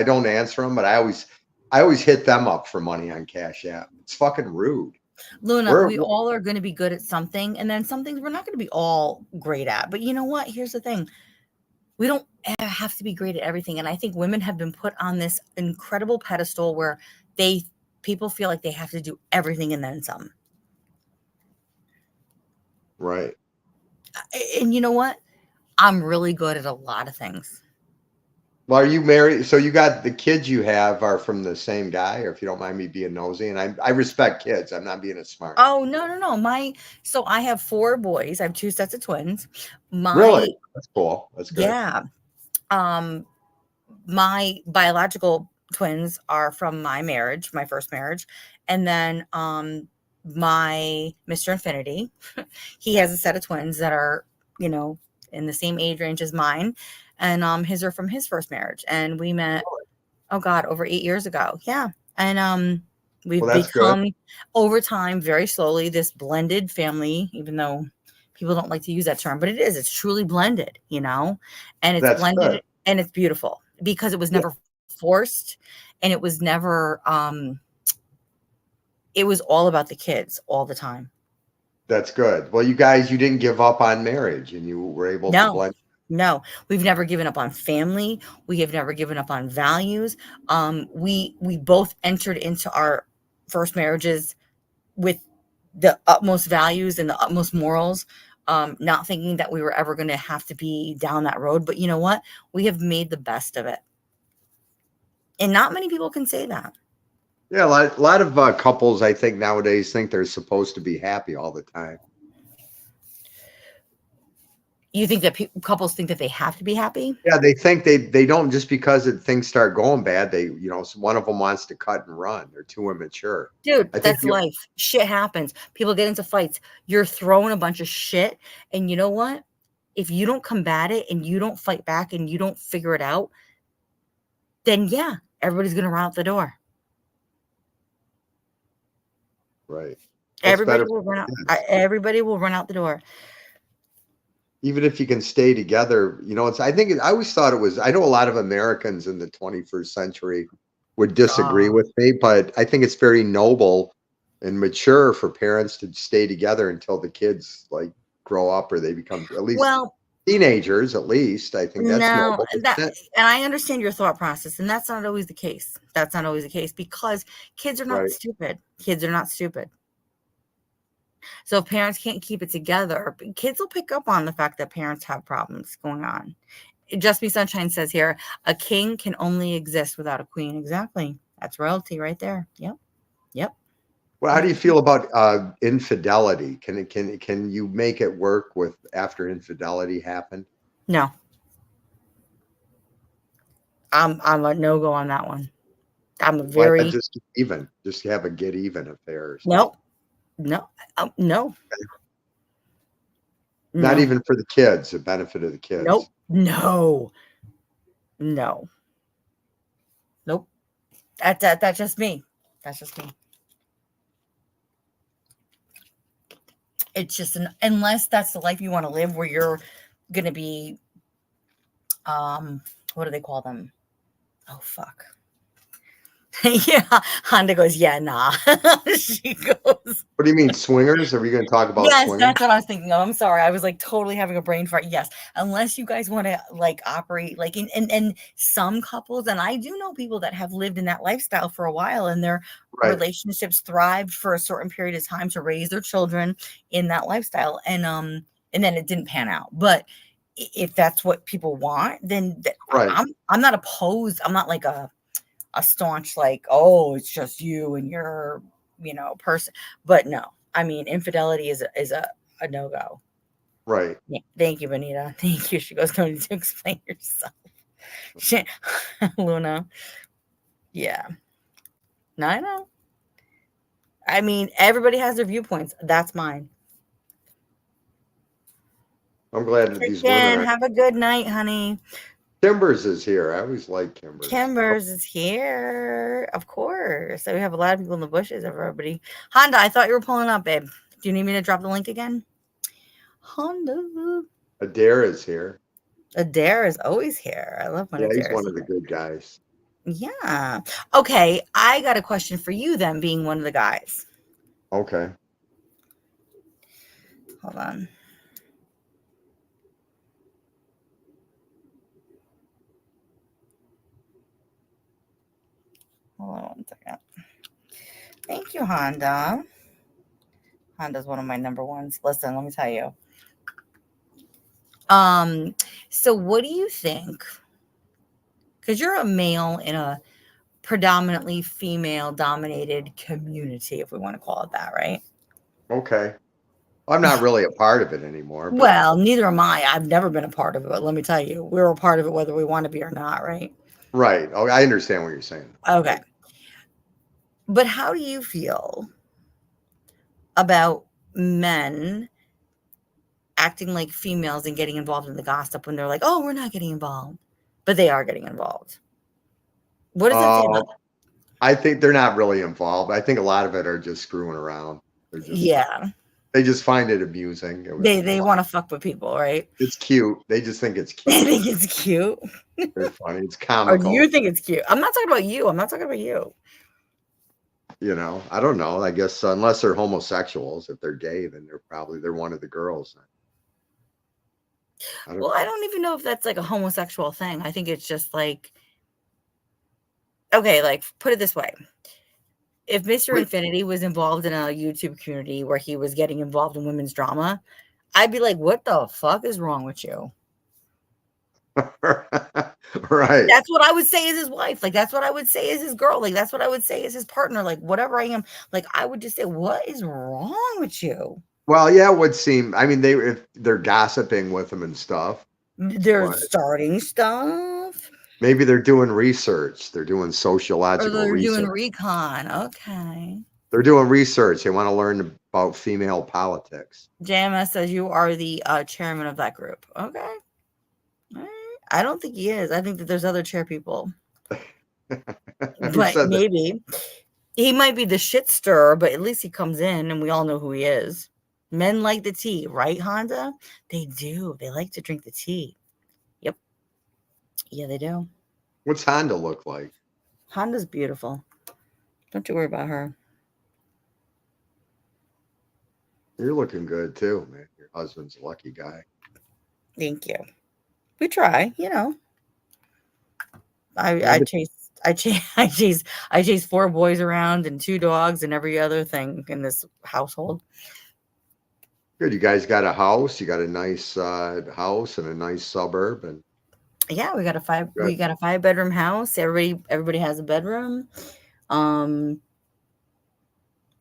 don't answer them, but I always hit them up for money on Cash App. It's fucking rude. Luna, We're we all are going to be good at something, and then some things we're not going to be all great at. But you know what? Here's the thing. We don't have to be great at everything. And I think women have been put on this incredible pedestal where they people feel like they have to do everything and then some. right. And you know what? I'm really good at a lot of things. Well, are you married? So you got the kids you have are from the same guy, or if you don't mind me being nosy, and I respect kids. I'm not being a smart. Oh, no, no, no. So I have 4 boys. I have 2 sets of twins. My Really? That's cool. That's good. Yeah. Um my biological twins are from my marriage, my first marriage. And then my Mr. Infinity, he has a set of twins that are, you know, in the same age range as mine. And his are from his first marriage. And we met, oh God, over 8 years ago. Yeah. And we've Well, that's good. become over time, very slowly, this blended family, even though people don't like to use that term, but it is. It's truly blended, you know, and it's That's good. blended and it's beautiful because it was Yeah, never forced, and it was never it was all about the kids all the time. that's good. Well, you guys, you didn't give up on marriage, and you were able to No. blend. No, we've never given up on family. We have never given up on values. We both entered into our first marriages with the utmost values and the utmost morals, not thinking that we were ever going to have to be down that road. But you know what? We have made the best of it. And not many people can say that. Yeah, a lot of couples, I think nowadays think they're supposed to be happy all the time. You think that couples think that they have to be happy? Yeah, they think they don't just because things start going bad. One of them wants to cut and run. They're too immature. Dude, I think that's life. Shit happens. People get into fights. You're throwing a bunch of shit. And you know what? If you don't combat it and you don't fight back and you don't figure it out, then yeah, everybody's going to run out the door. right. What's Everybody better? will run out. Everybody will run out the door. even if you can stay together, I think I always thought it was, I know a lot of Americans in the 21st century would disagree Oh. with me, but I think it's very noble and mature for parents to stay together until the kids like grow up or they become at least Well, teenagers, at least. I think that's no, noble, that isn't it? and I understand your thought process, and that's not always the case. That's not always the case because kids are not Right. stupid. Kids are not stupid. So if parents can't keep it together, kids will pick up on the fact that parents have problems going on. Just Be Sunshine says here, a king can only exist without a queen. Exactly. That's royalty right there. Yep. Yep. Well, how do Yep. you feel about infidelity? Can you make it work with after infidelity happened? No, I'm a no go on that one. I'm a Why not very just get even? Just have a get even affair or something. no, no, no, Not no, even for the kids, the benefit of the nope, kids. no, no, nope. That's just me. That's just me. It's just unless that's the life you want to live, where you're gonna be, what do they call them? Oh fuck. Yeah, Honda goes, yeah, nah. She goes, What do you mean, swingers? Are we going to talk about yes, swingers? that's what I was thinking of. I'm sorry. I was like totally having a brain fart. Yes. Unless you guys want to like operate like in some couples, and I do know people that have lived in that lifestyle for a while and their Right, relationships thrived for a certain period of time to raise their children in that lifestyle. And then it didn't pan out. But if that's what people want, then right, I'm not opposed. I'm not like a staunch like, oh, it's just you and your, person. But no, I mean, infidelity is a no go. right. Yeah. Thank you, Benita. Thank you. She goes, no need to explain yourself. She, Luna. Yeah. No, I know. I mean, everybody has their viewpoints. That's mine. I'm glad that these women Again, are. have a good night, honey. Kimbers is here. I always like Kimbers. Kimbers is here, of course. So we have a lot of people in the bushes, everybody. Honda, I thought you were pulling up, babe. Do you need me to drop the link again? Honda. Adair is here. Adair is always here. I love when Yeah, he's Adair is one of the here. good guys. Yeah. Okay, I got a question for you then, being one of the guys. Okay. Hold on. Hold on one second. Thank you, Honda. Honda's one of my number ones. Listen, let me tell you. So what do you think? Because you're a male in a predominantly female dominated community, if we want to call it that, right? Okay. I'm not really a part of it anymore, but Well, neither am I. I've never been a part of it, but let me tell you, we're a part of it whether we want to be or not, right? right. Oh, I understand what you're saying. Okay. But how do you feel about men acting like females and getting involved in the gossip when they're like, "Oh, we're not getting involved," but they are getting involved? What does that say Uh, about? I think they're not really involved. I think a lot of it are just screwing around. Yeah, They just find it amusing. they want to fuck with people, right? It's cute. They just think it's They cute. think it's cute, They're funny. It's or do you comical. think it's cute? I'm not talking about you. I'm not talking about you. I don't know. I guess unless they're homosexuals, if they're gay, then they're one of the girls. I don't Well, I know. don't even know if that's like a homosexual thing. I think it's just like, okay, like put it this way. If Mr. Wait. Infinity was involved in a YouTube community where he was getting involved in women's drama, I'd be like, what the fuck is wrong with you? Right. That's what I would say is his wife. Like, that's what I would say is his girl. Like, that's what I would say is his partner. Like, whatever I am, like, I would just say, what is wrong with you? Well, yeah, it would seem. I mean, if they're gossiping with them and stuff, They're but starting stuff maybe they're doing research. They're doing or sociological they're doing research. recon. Okay. They're doing research. They want to learn about female politics. JMS says you are the chairman of that group. Okay. All right. I don't think he is. I think that there's other chair people, Who but said that? maybe he might be the shit stirrer, but at least he comes in and we all know who he is. Men like the tea, right, Honda? They do. They like to drink the tea. Yep. Yeah, they do. What's Honda look like? Honda's beautiful. Don't you worry about her. You're looking good too, man. Your husband's a lucky guy. Thank you. We try, you know. I Yeah, I but chase I chase I chase four boys around and two dogs and every other thing in this household. good. You guys got a house. You got a nice house and a nice suburb, and Yeah, we good. got a 5 bedroom house. Everybody has a bedroom. Um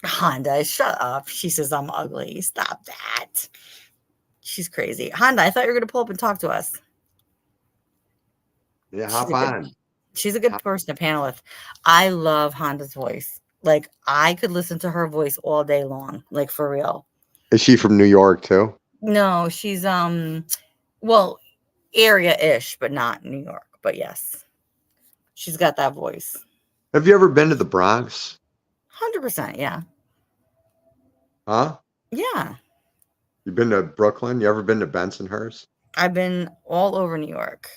Honda, shut up. She says I'm ugly. Stop that. She's crazy. Honda, I thought you were gonna pull up and talk to us. Yeah, She's hop a good on. she's a good person to panel with. I love Honda's voice. Like I could listen to her voice all day long, like for real. Is she from New York too? No, she's well, area-ish, but not New York. But yes, she's got that voice. Have you ever been to the Bronx? 100%, yeah. Huh? Yeah. You been to Brooklyn? You ever been to Bensonhurst? I've been all over New York.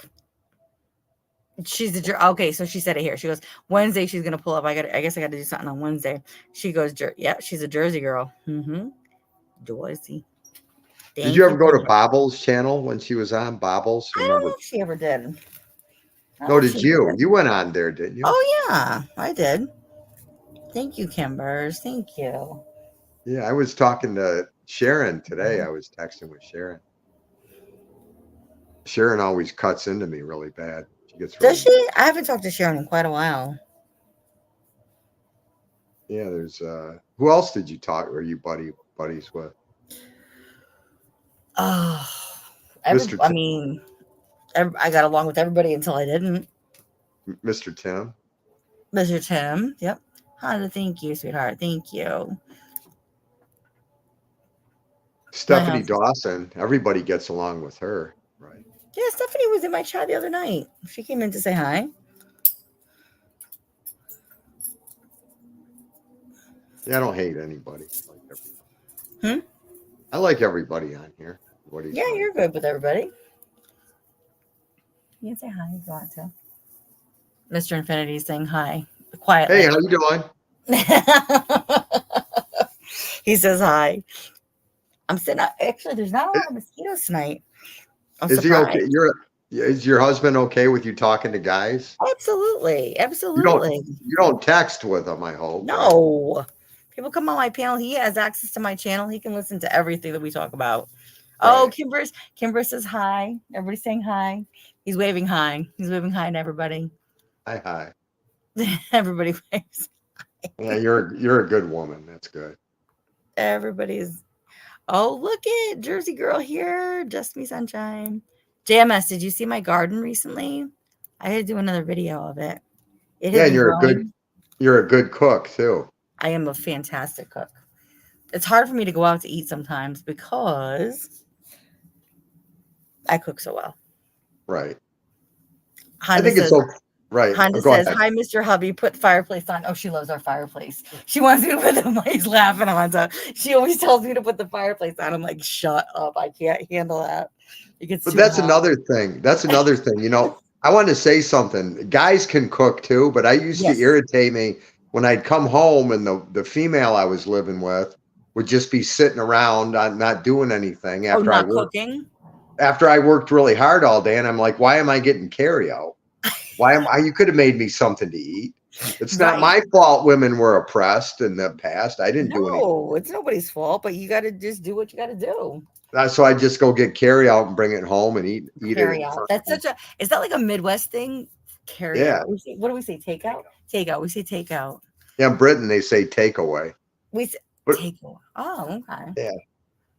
Okay, so she said it here. She goes, Wednesday she's gonna pull up. I guess I gotta do something on Wednesday. She goes, yeah, she's a Jersey girl. Mm-hmm. Jersey. Did you Thank ever you, go to Kimber. Bobbles channel when she was on Bobbles? I don't Remember? know if she ever did. I don't No, know if did she ever you? did. You went on there, didn't you? Oh yeah, I did. Thank you, Kimbers. Thank you. Yeah, I was talking to Sharon today. I was texting with Sharon. Sharon always cuts into me really bad. She gets Does really, she? I haven't talked to Sharon in quite a while. yeah, there's who else did you talk or you buddies with? Oh, Mr. I Tim, mean, I got along with everybody until I didn't. Mr. Tim, Mr. Tim, yep. Honda, thank you, sweetheart. Thank you. My Stephanie house is. Dawson. Everybody gets along with her, right? Yeah, Stephanie was in my chat the other night. She came in to say hi. Yeah, I don't hate anybody. I like everybody. Hmm? I like everybody on here. Everybody's Yeah, nice. you're good with everybody. You can say hi if you want to. Mr. Infinity's saying hi Hey, quietly. how you doing? He says hi. I'm sitting out. Actually, there's not a lot of mosquitoes tonight. I'm Is he okay? surprised. Is your husband okay with you talking to guys? Absolutely. You don't Absolutely. you don't text with them, I hope, right? No. People come on my panel. He has access to my channel. He can listen to everything that we talk about. Oh, Right. Kimber says hi. Everybody's saying hi. He's waving hi. He's waving hi to everybody. Hi, hi. Everybody waves. Yeah, you're a good woman. That's good. Everybody's. Oh, look at Jersey girl here. Just me sunshine. JMS, did you see my garden recently? I had to do another video of it. It Yeah, has and been growing. you're a good cook too. I am a fantastic cook. It's hard for me to go out to eat sometimes because I cook so well. Right. I Honda think it's says, so right. Oh, Honda go says, ahead. hi, Mr. Hubby, put fireplace on. Oh, she loves our fireplace. She wants me to put the He's laughing, Honda. She always tells me to put the fireplace on. I'm like, shut up. I can't handle that. It gets But too that's hot. another thing. That's another thing. I want to say something. Guys can cook too, but I used to Yes. irritate me when I'd come home and the female I was living with would just be sitting around not doing anything Oh, not cooking? after I worked really hard all day, and I'm like, why am I getting carry out? Why am I? You could have made me something to eat. It's not Right. my fault women were oppressed in the past. I didn't do anything. No, it's nobody's fault, but you got to just do what you got to do. So I just go get carry out and bring it home and eat it Carry in out. front That's of them. such a, is that like a Midwest thing? Carry Yeah. out. What do we say? Takeout? Takeout. We say takeout. Yeah, in Britain they say takeaway. We say But takeout. Oh, okay. yeah.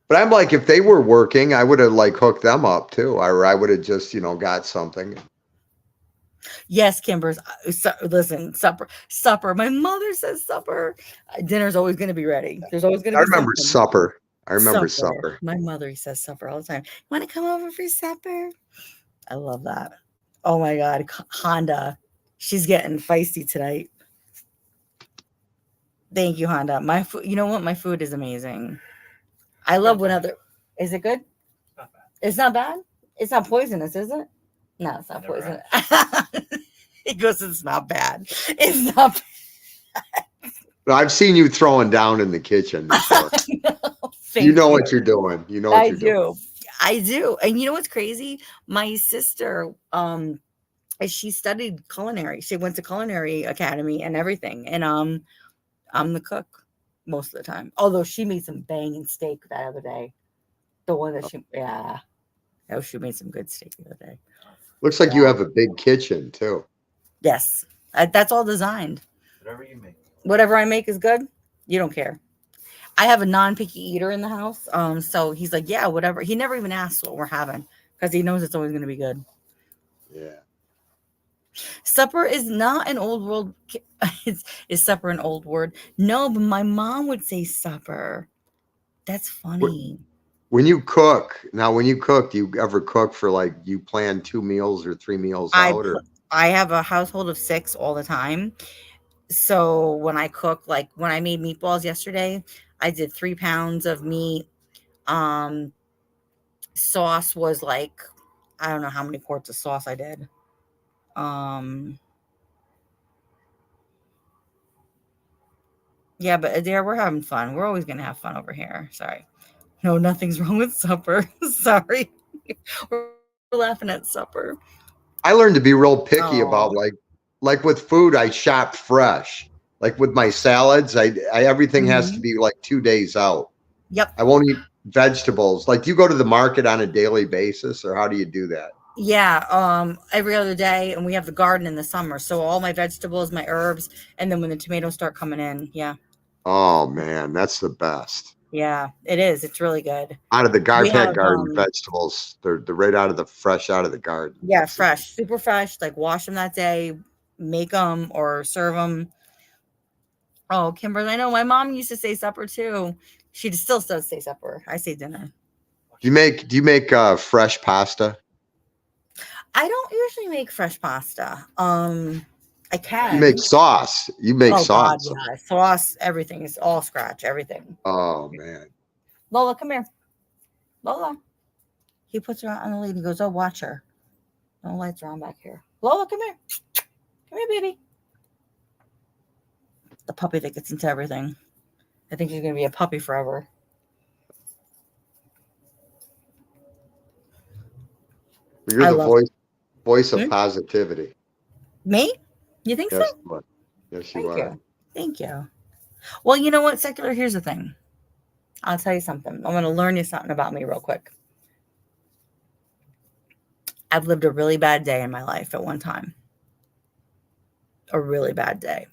But I'm like, if they were working, I would have like hooked them up too. Or I would have just, got something. Yes, Kimber's. Listen, supper. My mother says supper. Dinner's always going to be ready. There's always going to I be remember something. supper. I remember Supper. supper. My mother says supper all the time. Want to come over for supper? I love that. Oh my God, Honda. She's getting feisty tonight. Thank you, Honda. My food. You know what? My food is amazing. I love when other. Is it good? Not bad. It's not bad. It's not poisonous, is it? No, it's not Never poisonous. He goes, it's not bad. It's not. I've seen you throwing down in the kitchen before. You Thank know you. what you're doing. You know what I you're doing. do. I do. And you know what's crazy? My sister, she studied culinary. She went to culinary academy and everything. And I'm the cook most of the time. Although she made some banging steak that other day. The one that she, yeah. Oh, she made some good steak the other day. Looks like you Yeah. have a big kitchen too. Yes. That's all designed. Whatever you make. Whatever I make is good. You don't care. I have a non-picky eater in the house. So he's like, yeah, whatever. He never even asks what we're having because he knows it's always going to be good. Yeah. Supper is not an old world. Is supper an old word? No, but my mom would say supper. That's funny. When you cook, when you cook, do you ever cook for like you plan 2 meals or 3 meals I out or I have a household of 6 all the time. So when I cook, like when I made meatballs yesterday, I did 3 pounds of meat. Um, Sauce was like, I don't know how many quarts of sauce I did. Um, yeah, but there we're having fun. We're always gonna have fun over here. Sorry. No, nothing's wrong with supper. Sorry. We're laughing at supper. I learned to be real picky Oh. about like with food, I shop fresh. Like with my salads, I everything has to Mhm. be like 2 days out. Yep. I won't eat vegetables. Like, do you go to the market on a daily basis, or how do you do that? Yeah, every other day, and we have the garden in the summer, so all my vegetables, my herbs, and then when the tomatoes start coming in, yeah, Oh man, that's the best. yeah, it is. It's really good. Out of the We I've had have, garden vegetables. They're right out of the fresh out of the garden. yeah, That's the fresh, super fresh. Like wash them that day, make them or serve them. Oh, Kimberly, I know my mom used to say supper too. She still does say supper. I say dinner. Do you make fresh pasta? I don't usually make fresh pasta. I You make can. sauce. You make Oh God, sauce. yeah, sauce, everything is all scratch, everything. Oh man. Lola, come here. Lola. He puts her on the lead. He goes, "Oh, watch her. No lights are on back here." Lola, come here. Come here, baby. The puppy that gets into everything. I think he's gonna be a puppy forever. You're I the love voice of hmm? positivity. Me. You think so? Yes, you are. Yes, you Thank are. you. Thank you. Well, you know what, secular. Here's the thing. I'll tell you something. I'm gonna learn you something about me real quick. I've lived a really bad day in my life at one time. A really bad day.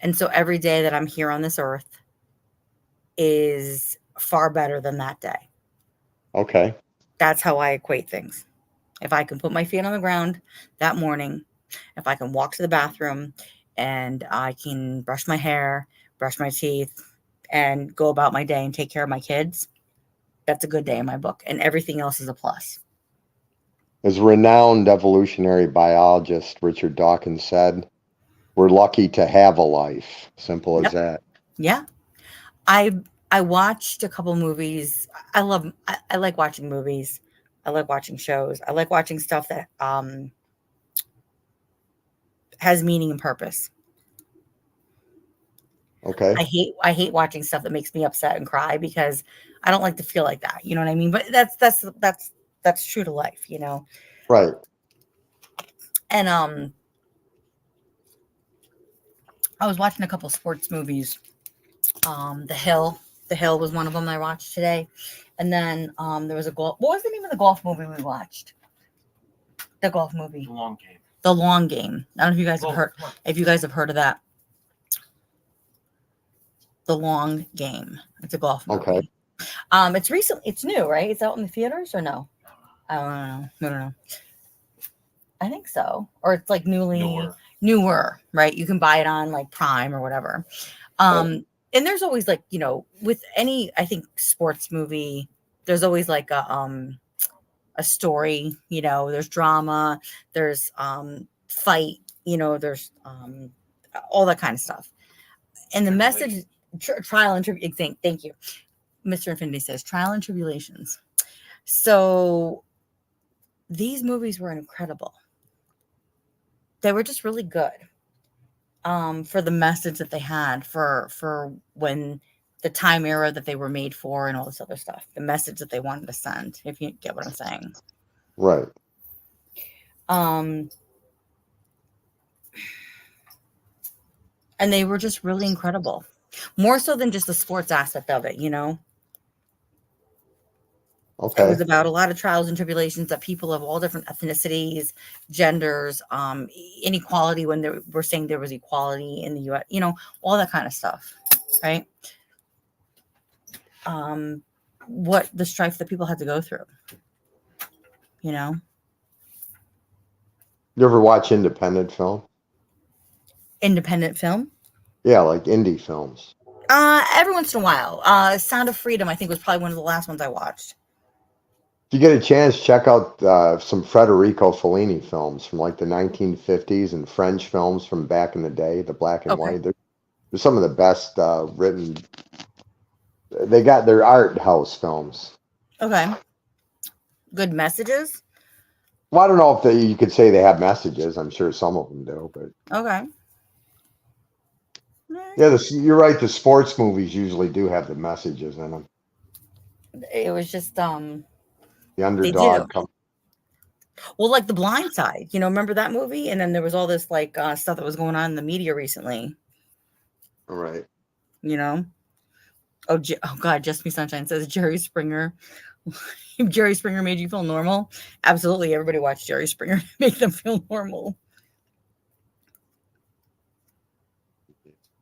And so every day that I'm here on this earth is far better than that day. Okay. That's how I equate things. If I can put my feet on the ground that morning, if I can walk to the bathroom and I can brush my hair, brush my teeth, and go about my day and take care of my kids, that's a good day in my book. And everything else is a plus. As renowned evolutionary biologist Richard Dawkins said, we're lucky to have a life. Simple as Yep. that. Yeah. I I watched a couple movies. I like watching movies. I like watching shows. I like watching stuff that has meaning and purpose. Okay. I hate watching stuff that makes me upset and cry because I don't like to feel like that. You know what I mean? But that's true to life, you know. Right. And I was watching a couple sports movies. The Hill was one of them I watched today. And then there was a golf. What was the name of the golf movie we watched? The golf movie. The long game. The Long Game. I don't know if you guys have heard. If you guys have heard of that. The Long Game. It's a golf Okay. movie. It's recent. It's new, right? It's out in the theaters or no? I don't know. No, no, no. I think so. Or it's like newer, right? You can buy it on like Prime or whatever. And there's always like, you know, with any I think sports movie, there's always like a story, you know, there's drama, there's fight, you know, there's all that kind of stuff. And the message trial and tribute thank you. Mr. Infinity says trial and tribulations. So these movies were incredible. They were just really good. For the message that they had for when the time era that they were made for and all this other stuff. The message that they wanted to send, if you get what I'm saying. Right. Um and they were just really incredible. More so than just the sports aspect of it, you know. It was Okay. about a lot of trials and tribulations that people of all different ethnicities, genders, inequality when they were saying there was equality in the US, you know, all that kind of stuff, right? Um, what the strife that people had to go through, you know. You ever watch independent film? Independent film. Yeah, like indie films. Every once in a while. Sound of Freedom, I think, was probably one of the last ones I watched. If you get a chance, check out some Federico Fellini films from like the 1950s and French films from back in the day, the black and Okay. white. They're some of the best written. They got their art house films. Okay. Good messages. Well, I don't know if you could say they have messages. I'm sure some of them do, but Okay. yeah, you're right. The sports movies usually do have the messages in them. It was just The they do. underdog comes. Well, like The Blind Side, you know, remember that movie? And then there was all this like stuff that was going on in the media recently, All right. you know. Oh God, Just Me Sunshine says Jerry Springer. If Jerry Springer made you feel normal, absolutely. Everybody watched Jerry Springer to make them feel normal.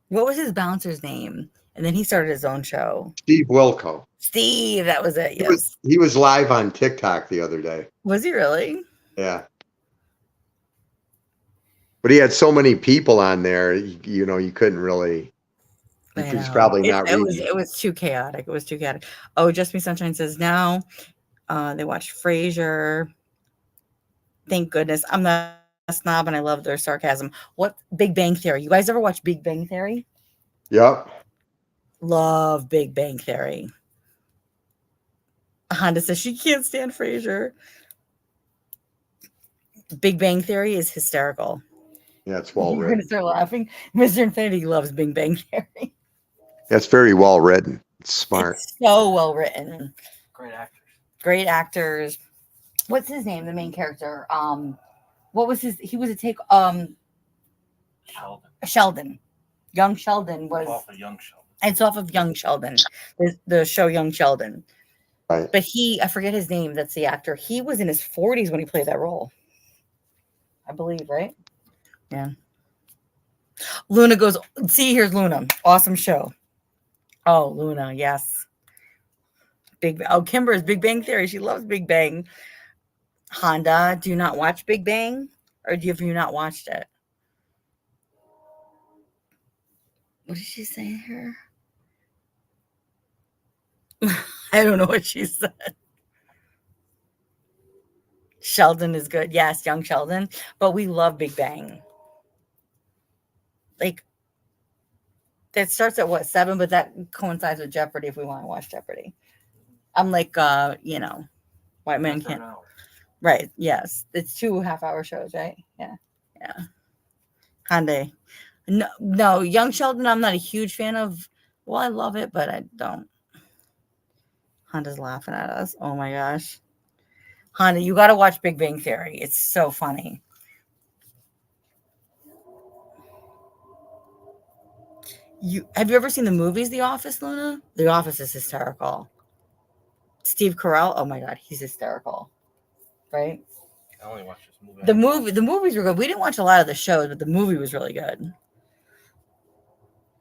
What was his bouncer's name? And then he started his own show. Steve Wilco. Steve, that was it. He was Yes. he was live on TikTok the other day. Was he really? Yeah. But he had so many people on there, you know, you couldn't really. I He's know. probably It, not it was reading. it was too chaotic. It was too chaotic. Oh, Just Me Sunshine says now they watch Frasier. Thank goodness. I'm not a snob and I love their sarcasm. What Big Bang Theory? You guys ever watch Big Bang Theory? Yep. Love Big Bang Theory. Honda says she can't stand Frasier. Big Bang Theory is hysterical. Yeah, it's well You're gonna written. start laughing. Mr. Infinity loves Big Bang Theory. That's very well written. It's smart. It's so well written. Great actors. Great actors. What's his name? The main character. What was his? He was a take. Sheldon. Sheldon. Young Sheldon was. Off of Young Sheldon. It's off of Young Sheldon, the show Young Sheldon. Right. But I forget his name. That's the actor. He was in his 40s when he played that role. I believe, right? Yeah. Luna goes, see, here's Luna. Awesome show. Oh, Luna, yes. Kimber is Big Bang Theory. She loves Big Bang. Honda, do you not watch Big Bang? Or have you not watched it? What did she say here? I don't know what she said. Sheldon is good. Yes, Young Sheldon. But we love Big Bang. Like, that starts at what, 7? But that coincides with Jeopardy if we want to watch Jeopardy. I'm like, you know, white man After an can't. hour. Right. Yes. It's 2 half-hour shows, right? Yeah. Yeah. Hyundai. No, Young Sheldon, I'm not a huge fan of. Well, I love it, but I don't. Honda's laughing at us. Oh my gosh. Honda, you got to watch Big Bang Theory. It's so funny. Have you ever seen the movies The Office, Luna? The Office is hysterical. Steve Carell, oh my God, he's hysterical. Right? I only watched this movie. The movies were good. We didn't watch a lot of the shows, but the movie was really good.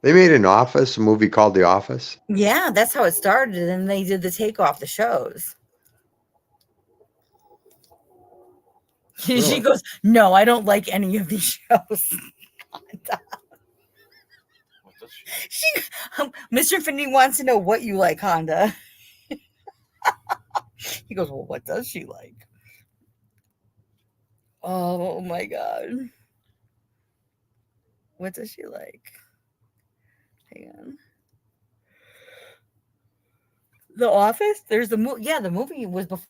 They made an Office, a movie called The Office. Yeah, that's how it started. And then they did the takeoff the shows. Really? She goes, no, I don't like any of these shows. What does she? Mr. Infinity wants to know what you like, Honda. He goes, well, what does she like? Oh my God. What does she like? Hang on. The Office. There's the movie. Yeah, the movie was before.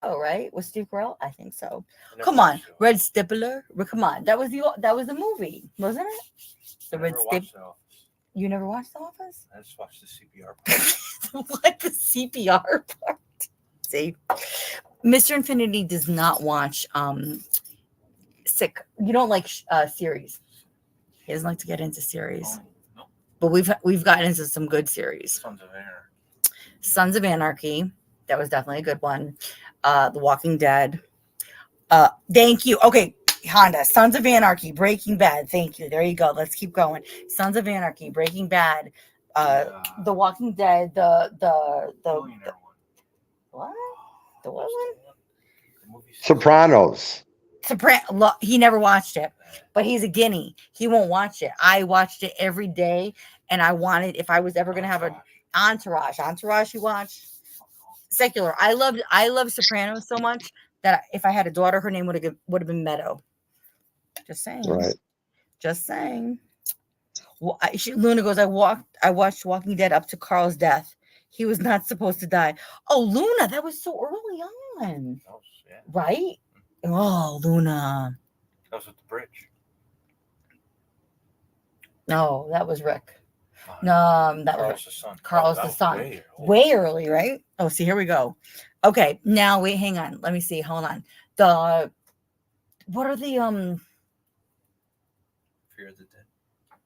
Oh, right, with Steve Carell. I think so. I never Come on, watched it. Red Stippler. Come on, that was the movie, wasn't it? I The Red never Stip. watched The Office. You never watched The Office? I just watched the CPR part. What the CPR part? See, Mr. Infinity does not watch sick. You don't like series. He doesn't like to get into series, Oh, no. but we've gotten into some good series. Sons of Anarchy. Sons of Anarchy, that was definitely a good one. The Walking Dead. Thank you. Okay, Honda. Sons of Anarchy, Breaking Bad. Thank you. There you go. Let's keep going. Sons of Anarchy, Breaking Bad. The Walking Dead. The Billionaire one. what? The what one? The movie Sopranos. He never watched it, but he's a guinea. He won't watch it. I watched it every day, and I wanted, if I was ever gonna have an Entourage. You watch secular. I love Sopranos so much that if I had a daughter, her name would have been Meadow. Just saying. Right. Just saying. Well, Luna goes, I watched Walking Dead up to Carl's death. He was not supposed to die. Oh, Luna, that was so early on. Oh, yeah. Right? Oh, Luna. That was at the bridge. No, that was Rick. Oh, No, that Carl's was the son. Carl's Oh, the that was son. Way early, right? Oh, see, here we go. Okay, now wait, hang on. Let me see. Hold on. What are the Fear of the Dead.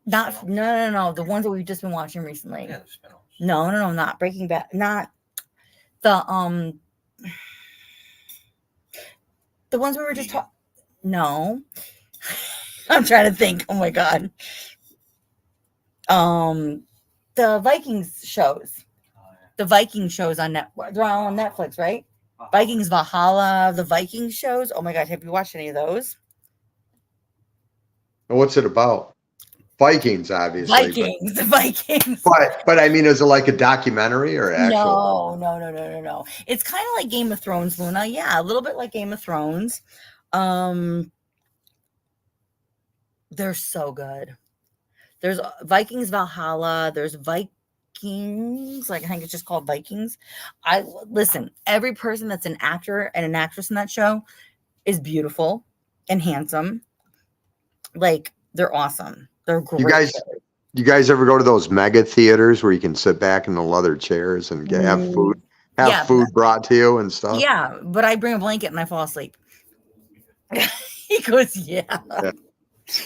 not Spin-offs? no. The ones that we've just been watching recently. Yeah, the spin-offs. No, not Breaking Bad. Not the the ones we were just talking. No. I'm trying to think. Oh my god. The Vikings shows. Oh, yeah. The Viking shows on Netflix. They're all on Netflix, right? Vikings Valhalla, the Viking shows. Oh my god, have you watched any of those? And what's it about? Vikings, obviously. The Vikings. But I mean, is it like a documentary or actual? No. It's kind of like Game of Thrones, Luna. Yeah, a little bit like Game of Thrones. They're so good. There's Vikings Valhalla. There's Vikings, like I think it's just called Vikings. Listen, every person that's an actor and an actress in that show is beautiful and handsome. Like they're awesome. They're great. You guys ever go to those mega theaters where you can sit back in the leather chairs and have food, brought to you and stuff? Yeah, but I bring a blanket and I fall asleep. He goes, yeah.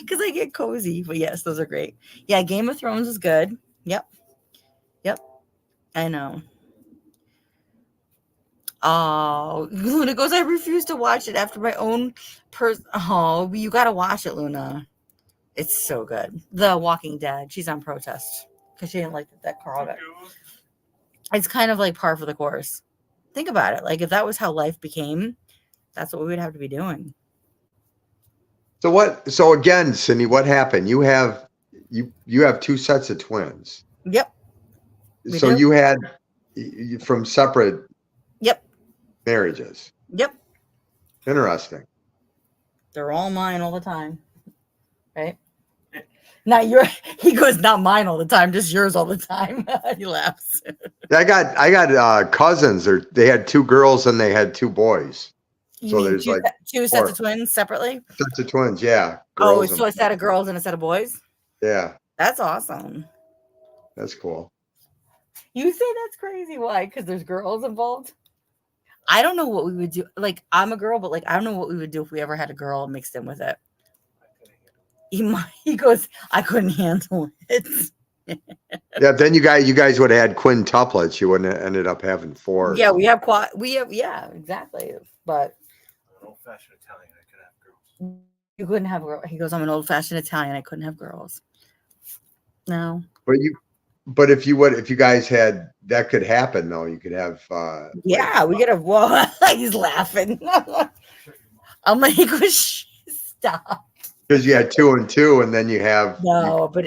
Because I get cozy. But yes, those are great. Yeah, Game of Thrones is good. Yep. I know. Oh, Luna goes, I refuse to watch it after my own Oh, you got to watch it, Luna. It's so good. The Walking Dead. She's on protest because she didn't like that Carl got. It's kind of like par for the course. Think about it. Like if that was how life became, that's what we would have to be doing. So again, Cindy, what happened? You have two sets of twins. Yep. So you had from separate marriages. Yep. Interesting. They're all mine all the time. Right? Not he goes, not mine all the time, just yours all the time. He laughs. I got cousins. They had two girls and they had two boys. You mean there's two sets of twins separately? Sets of twins, yeah. So a set of girls and a set of boys? Yeah. That's awesome. That's cool. You say that's crazy. Why? Because there's girls involved? I don't know what we would do. Like, I'm a girl, but like, I don't know what we would do if we ever had a girl mixed in with it. He goes, I couldn't handle it. Yeah, then you guys would have had quintuplets. You wouldn't have ended up having four. Yeah, yeah, exactly. But an old-fashioned Italian, I could have girls. You couldn't have girls. He goes, I'm an old-fashioned Italian. I couldn't have girls. No. But if you guys had, that could happen though. You could have. Yeah, we could have. Well, he's laughing. I'm like, stop. Because you had 2 and 2, and then you have but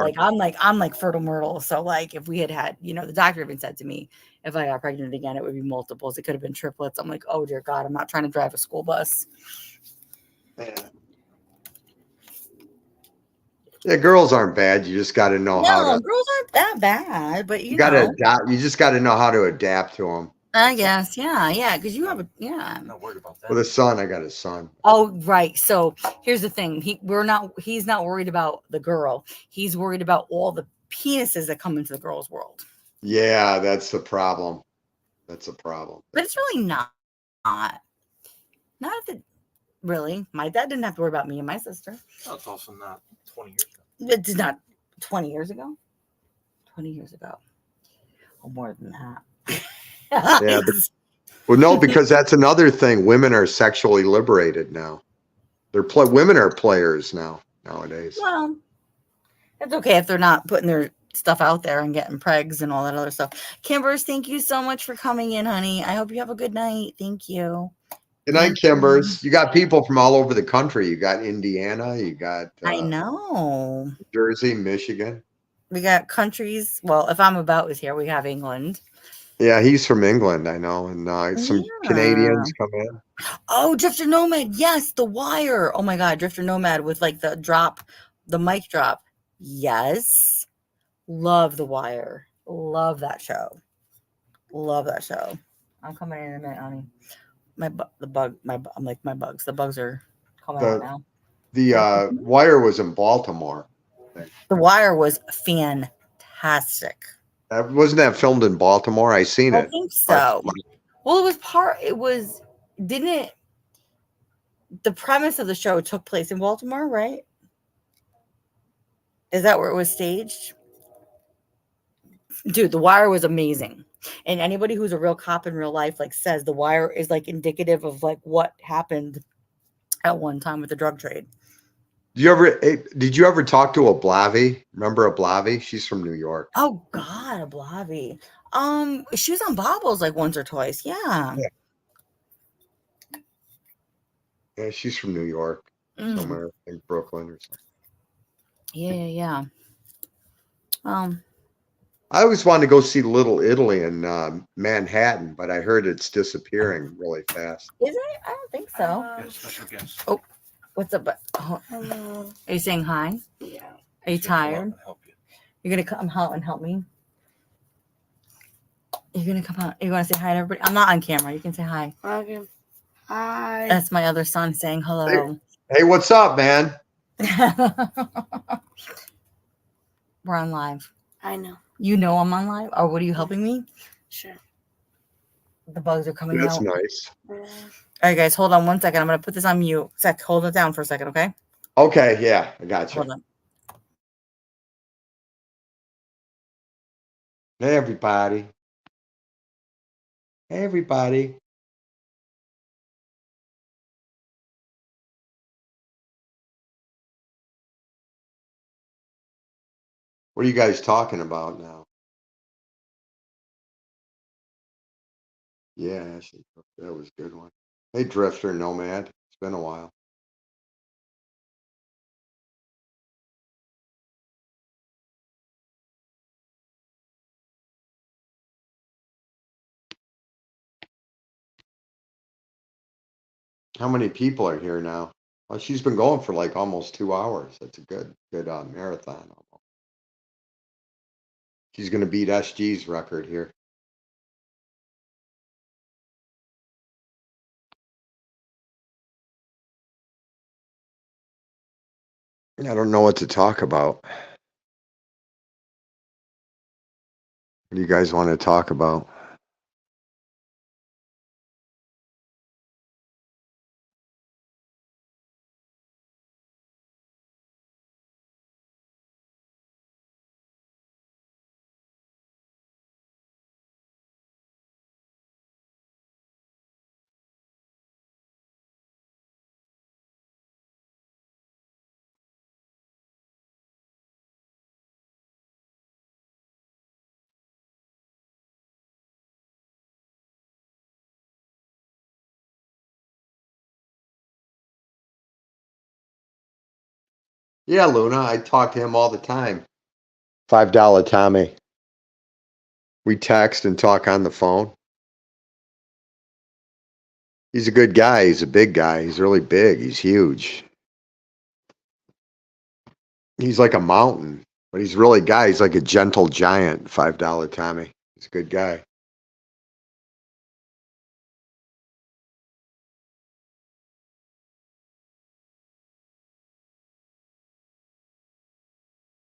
like I'm like fertile Myrtle. So like if we had, the doctor even said to me, if I got pregnant again, it would be multiples. It could have been triplets. I'm like, oh dear God, I'm not trying to drive a school bus. Yeah. Yeah, girls aren't bad. You just got to know how No, to. girls aren't that bad, but You got to adapt. You just got to know how to adapt to them. I guess, yeah, because you have I'm not worried about that. With a son, I got a son. Oh, right. So here's the thing. He's not worried about the girl. He's worried about all the penises that come into the girl's world. Yeah, that's the problem. That's a problem. But it's really not. Not that really. My dad didn't have to worry about me and my sister. No, it's also not 20 years ago. It's not 20 years ago. 20 years ago. Or more than that. Yeah. Well, no, because that's another thing. Women are sexually liberated now. Women are players nowadays. Well, it's okay if they're not putting their stuff out there and getting pregs and all that other stuff. Kimbers, thank you so much for coming in, honey. I hope you have a good night. Thank you. Good night, Kimbers. You got people from all over the country. You got Indiana. You got I know. New Jersey, Michigan. We got countries. Well, if I'm about is here, we have England. Yeah, he's from England, I know, and some Canadians come in. Oh, Drifter Nomad. Yes, The Wire. Oh my God, Drifter Nomad with like the mic drop. Yes. Love The Wire. Love that show. Love that show. I'm coming in a minute, honey. My bugs. The bugs are coming out now. The Wire was in Baltimore. The Wire was fantastic. Wasn't that filmed in Baltimore? I seen it. I think so. Well, the premise of the show took place in Baltimore, right? Is that where it was staged? Dude, The Wire was amazing. And anybody who's a real cop in real life says The Wire is indicative of what happened at one time with the drug trade. Did you ever talk to Ablavi? Remember Ablavi? She's from New York. Oh God, Ablavi. She was on Bobbles once or twice. Yeah. Yeah, she's from New York. Somewhere in Brooklyn or something. Yeah. I always wanted to go see Little Italy in Manhattan, but I heard it's disappearing really fast. Is it? I don't think so. Special guest. Oh, what's up? Hello. Are you saying hi? Yeah. Are you tired? Help you. You're gonna come out and help me? You're gonna come out. You want to say hi to everybody? I'm not on camera. You can say hi. Okay. Hi. That's my other son saying hello. Hey, what's up, man? We're on live. I know. You know I'm on live? Or what are you helping me? Sure. The bugs are coming That's out. nice. All right, guys, hold on 1 second. I'm gonna put this on mute. Hold it down for a second, okay? Okay, yeah, I got you. Hold on. Hey, everybody. Hey, everybody. What are you guys talking about now? Yeah, Ashley, that was a good one. Hey, Drifter Nomad. It's been a while. How many people are here now? Well, she's been going for almost 2 hours. That's a good marathon. She's going to beat SG's record here. I don't know what to talk about. What do you guys want to talk about? Yeah, Luna, I talk to him all the time. $5 Tommy. We text and talk on the phone. He's a good guy. He's a big guy. He's really big. He's huge. He's like a mountain, but he's really guy. He's like a gentle giant. $5 Tommy. He's a good guy.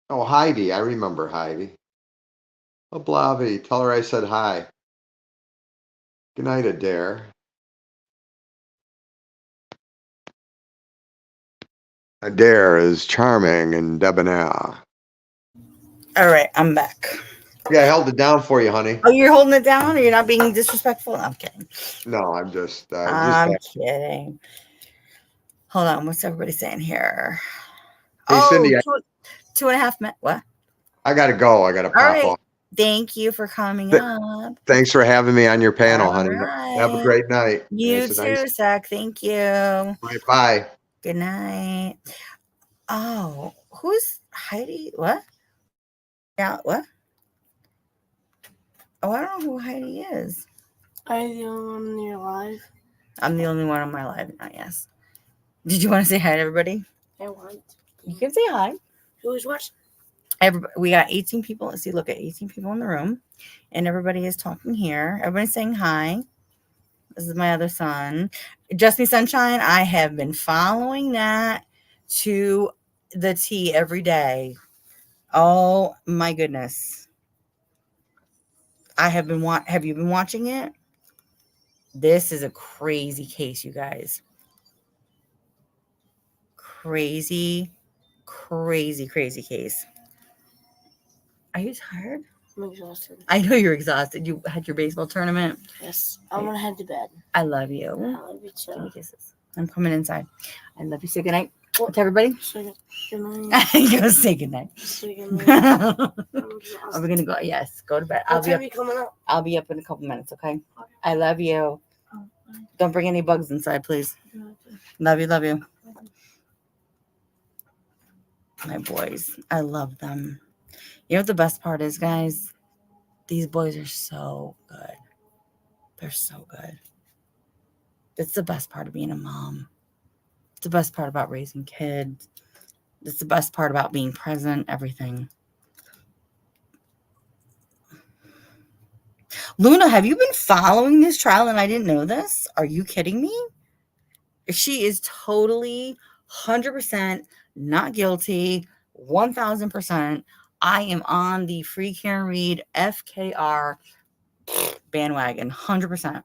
Oh, Heidi. I remember Heidi. Oh, Blavy. Tell her I said hi. Good night, Adair. Adair is charming and debonair. All right, I'm back. Yeah, I held it down for you, honey. Oh, you're holding it down? Or you're not being disrespectful? I'm kidding. No, I'm just I'm kidding. Hold on. What's everybody saying here? Hey, Oh, Cindy, 2.5 minutes. What? I gotta go. I gotta All pop right. off. Thank you for coming Th- up. Thanks for having me on your panel, All honey. Have a right. great night. You It's a nice. too, Zach. Thank you. Right, bye. Good night. Oh, who's Heidi? What? Yeah, what? Oh, I don't know who Heidi is. Are you the only one in your live? I'm the only one on my live now, yes. Did you want to say hi to everybody? I want. You can say hi. Who's watching? Everybody, we got 18 people. Let's see, look at 18 people in the room. And everybody is talking here. Everybody's saying hi. This is my other son. Just Me Sunshine. I have been following that to the T every day. Oh my goodness. I have been have you been watching it? This is a crazy case, you guys. Crazy case. Are you tired? I'm exhausted. I know you're exhausted. You had your baseball tournament. Yes. I'm gonna head to bed. I love you. I love you Give me too. kisses. I'm coming inside. I love you. Say goodnight to everybody. Say good night. Go say goodnight. Say good night. Are we gonna go? Yes, go to bed. What time are you coming up? I'll be up in a couple minutes, okay? I love you. Don't bring any bugs inside, please. Love you, love you. My boys. I love them. You know what the best part is, guys? These boys are so good. They're so good. It's the best part of being a mom. It's the best part about raising kids. It's the best part about being present, everything. Luna, have you been following this trial and I didn't know this? Are you kidding me? She is totally 100% not guilty, 1000%. I am on the free Karen Reed FKR bandwagon, 100%.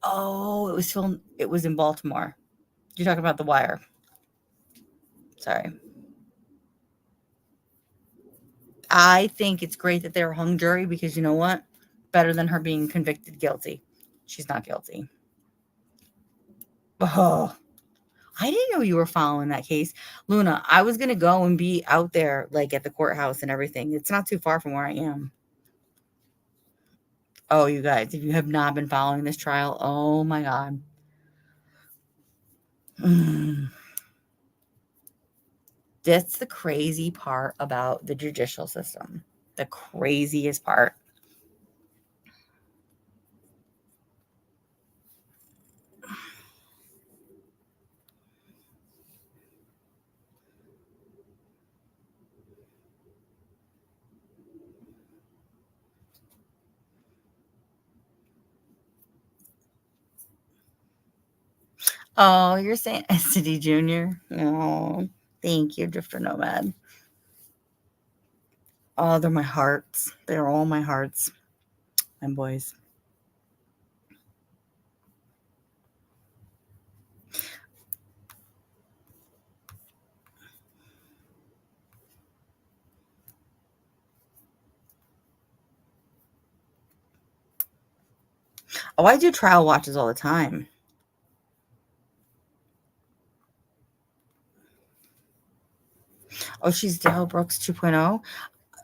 Oh, it was filmed. It was in Baltimore. You're talking about The Wire. Sorry. I think it's great that they're hung jury because you know what? Better than her being convicted guilty. She's not guilty. Oh, I didn't know you were following that case. Luna, I was going to go and be out there like at the courthouse and everything. It's not too far from where I am. Oh, you guys, if you have not been following this trial, oh my God. That's the crazy part about the judicial system. The craziest part. Oh, you're saying SD Jr.? Oh, thank you, Drifter Nomad. Oh, they're my hearts. They're all my hearts. And boys. Oh, I do trial watches all the time. Oh, she's Dale Brooks 2.0.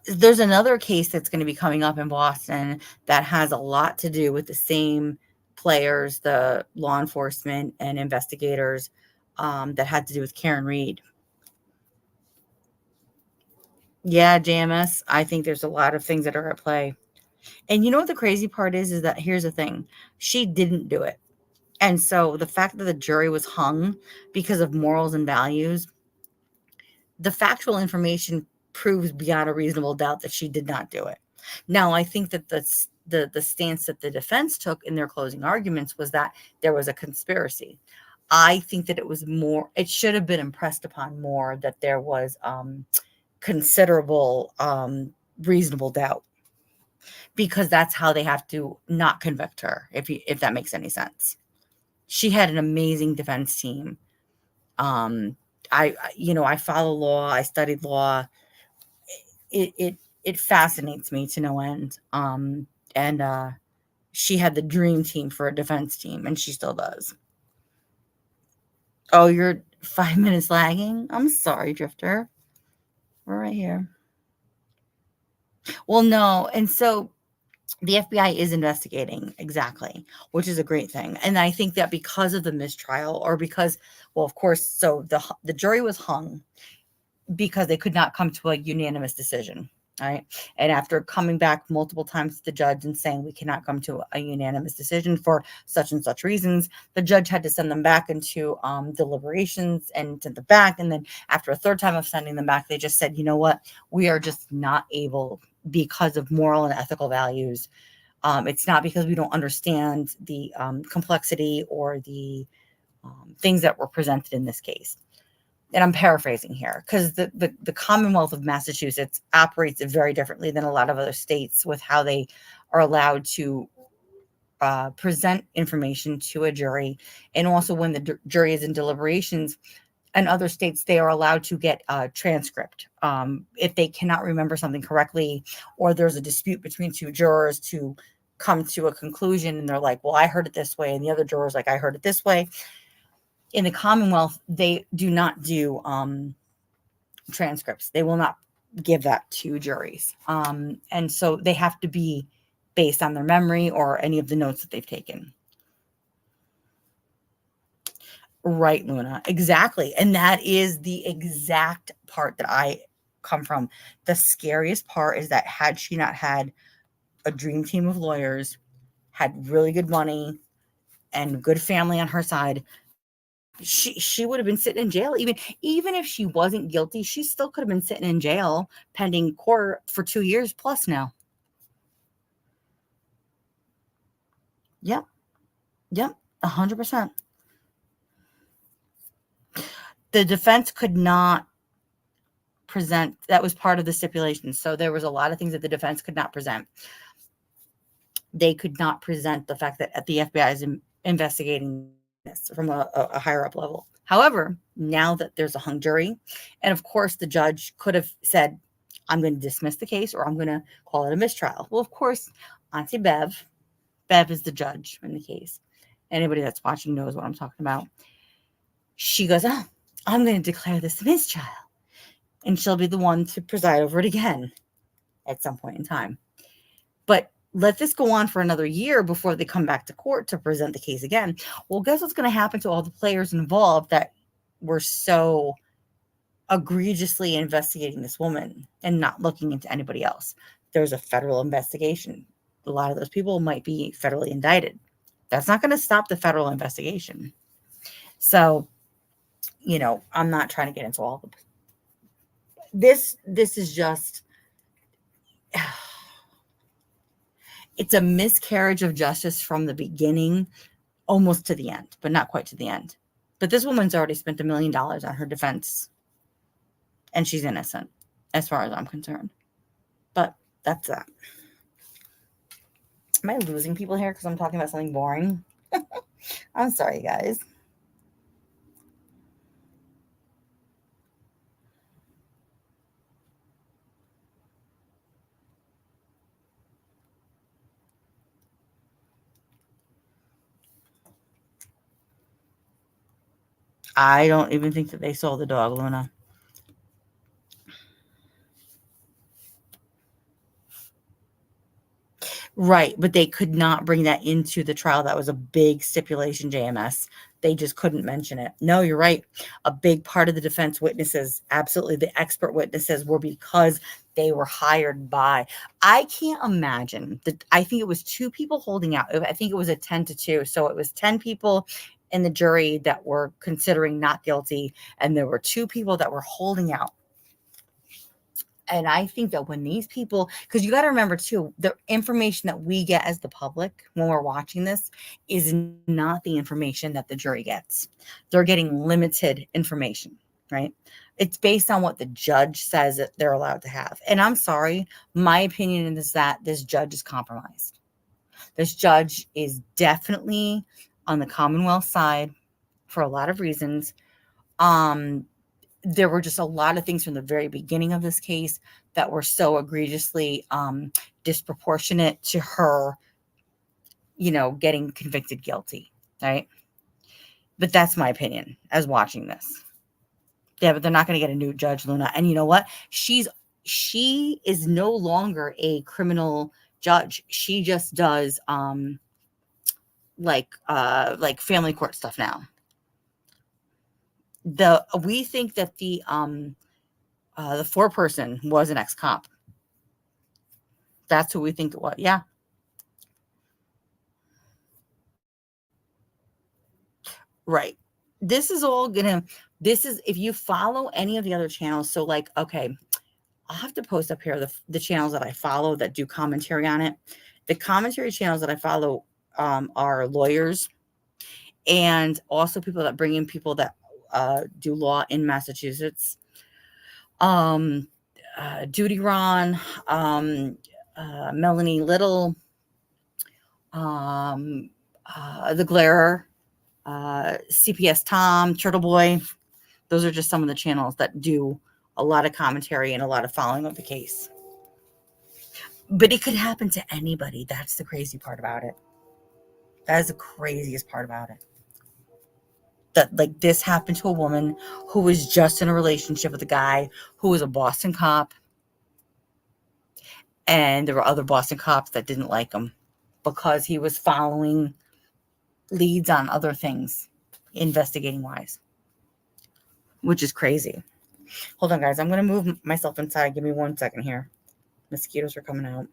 There's another case that's going to be coming up in Boston that has a lot to do with the same players, the law enforcement and investigators, that had to do with Karen Reed. Yeah, JMS. I think there's a lot of things that are at play. And you know what the crazy part is that here's the thing. She didn't do it. And so the fact that the jury was hung because of morals and values, the factual information proves beyond a reasonable doubt that she did not do it. Now, I think that the stance that the defense took in their closing arguments was that there was a conspiracy. I think that it should have been impressed upon more that there was considerable reasonable doubt, because that's how they have to not convict her, if that makes any sense. She had an amazing defense team. I follow law, I studied law. It fascinates me to no end. And she had the dream team for a defense team, and she still does. Oh, you're 5 minutes lagging? I'm sorry, Drifter. We're right here. Well, no. And so the FBI is investigating, exactly, which is a great thing. And I think that because of the mistrial, or because, well, of course, so the jury was hung because they could not come to a unanimous decision. Right. And after coming back multiple times to the judge and saying we cannot come to a unanimous decision for such and such reasons, the judge had to send them back into deliberations and sent them back. And then after a third time of sending them back, they just said, you know what, we are just not able, because of moral and ethical values. It's not because we don't understand the complexity or the things that were presented in this case. And I'm paraphrasing here, because the Commonwealth of Massachusetts operates very differently than a lot of other states with how they are allowed to present information to a jury. And also when the jury is in deliberations, in other states, they are allowed to get a transcript. If they cannot remember something correctly, or there's a dispute between two jurors to come to a conclusion, and they're like, well, I heard it this way, and the other juror's like, I heard it this way. In the Commonwealth, they do not do transcripts. They will not give that to juries. And so they have to be based on their memory or any of the notes that they've taken. Right, Luna. Exactly. And that is the exact part that I come from. The scariest part is that had she not had a dream team of lawyers, had really good money and good family on her side, she would have been sitting in jail. Even if she wasn't guilty, she still could have been sitting in jail pending court for 2 years plus now. Yep. 100%. The defense could not present. That was part of the stipulation. So there was a lot of things that the defense could not present. They could not present the fact that the FBI is investigating this from a higher up level. However, now that there's a hung jury, and of course the judge could have said, I'm going to dismiss the case, or I'm going to call it a mistrial. Well, of course, Auntie Bev is the judge in the case. Anybody that's watching knows what I'm talking about. She goes, oh, I'm going to declare this a mistrial. And she'll be the one to preside over it again at some point in time. But let this go on for another year before they come back to court to present the case again. Well, guess what's going to happen to all the players involved that were so egregiously investigating this woman and not looking into anybody else? There's a federal investigation. A lot of those people might be federally indicted. That's not going to stop the federal investigation. So, I'm not trying to get into all of this. This is just... It's a miscarriage of justice from the beginning, almost to the end, but not quite to the end. But this woman's already spent $1 million on her defense, and she's innocent, as far as I'm concerned. But that's that. Am I losing people here because I'm talking about something boring? I'm sorry, guys. I don't even think that they sold the dog, Luna. Right, but they could not bring that into the trial. That was a big stipulation, JMS. They just couldn't mention it. No, you're right. A big part of the defense witnesses, absolutely, the expert witnesses, were because they were hired by... I can't imagine that. I think it was 2 people holding out. I think it was a 10-2. So it was 10 people in the jury that were considering not guilty, and there were 2 people that were holding out. And I think that when these people, because you got to remember too, the information that we get as the public when we're watching this is not the information that the jury gets. They're getting limited information, right? It's based on what the judge says that they're allowed to have. And I'm sorry, my opinion is that this judge is compromised. This judge is definitely on the Commonwealth side for a lot of reasons. There were just a lot of things from the very beginning of this case that were so egregiously disproportionate to her, getting convicted guilty, right? But that's my opinion as watching this. Yeah, but they're not going to get a new judge, Luna. And you know what? She is no longer a criminal judge. She just does like family court stuff now. We think that the foreperson was an ex-cop. That's who we think it was. Yeah. Right. This is if you follow any of the other channels. So okay, I'll have to post up here the channels that I follow that do commentary on it. The commentary channels that I follow are lawyers and also people that bring in people that do law in Massachusetts. Duty Ron, Melanie Little, the Glare, CPS Tom, Turtle Boy. Those are just some of the channels that do a lot of commentary and a lot of following of the case. But it could happen to anybody. That's the crazy part about it. That is the craziest part about it. That this happened to a woman who was just in a relationship with a guy who was a Boston cop. And there were other Boston cops that didn't like him because he was following leads on other things, investigating wise, which is crazy. Hold on, guys. I'm going to move myself inside. Give me 1 second here. Mosquitoes are coming out.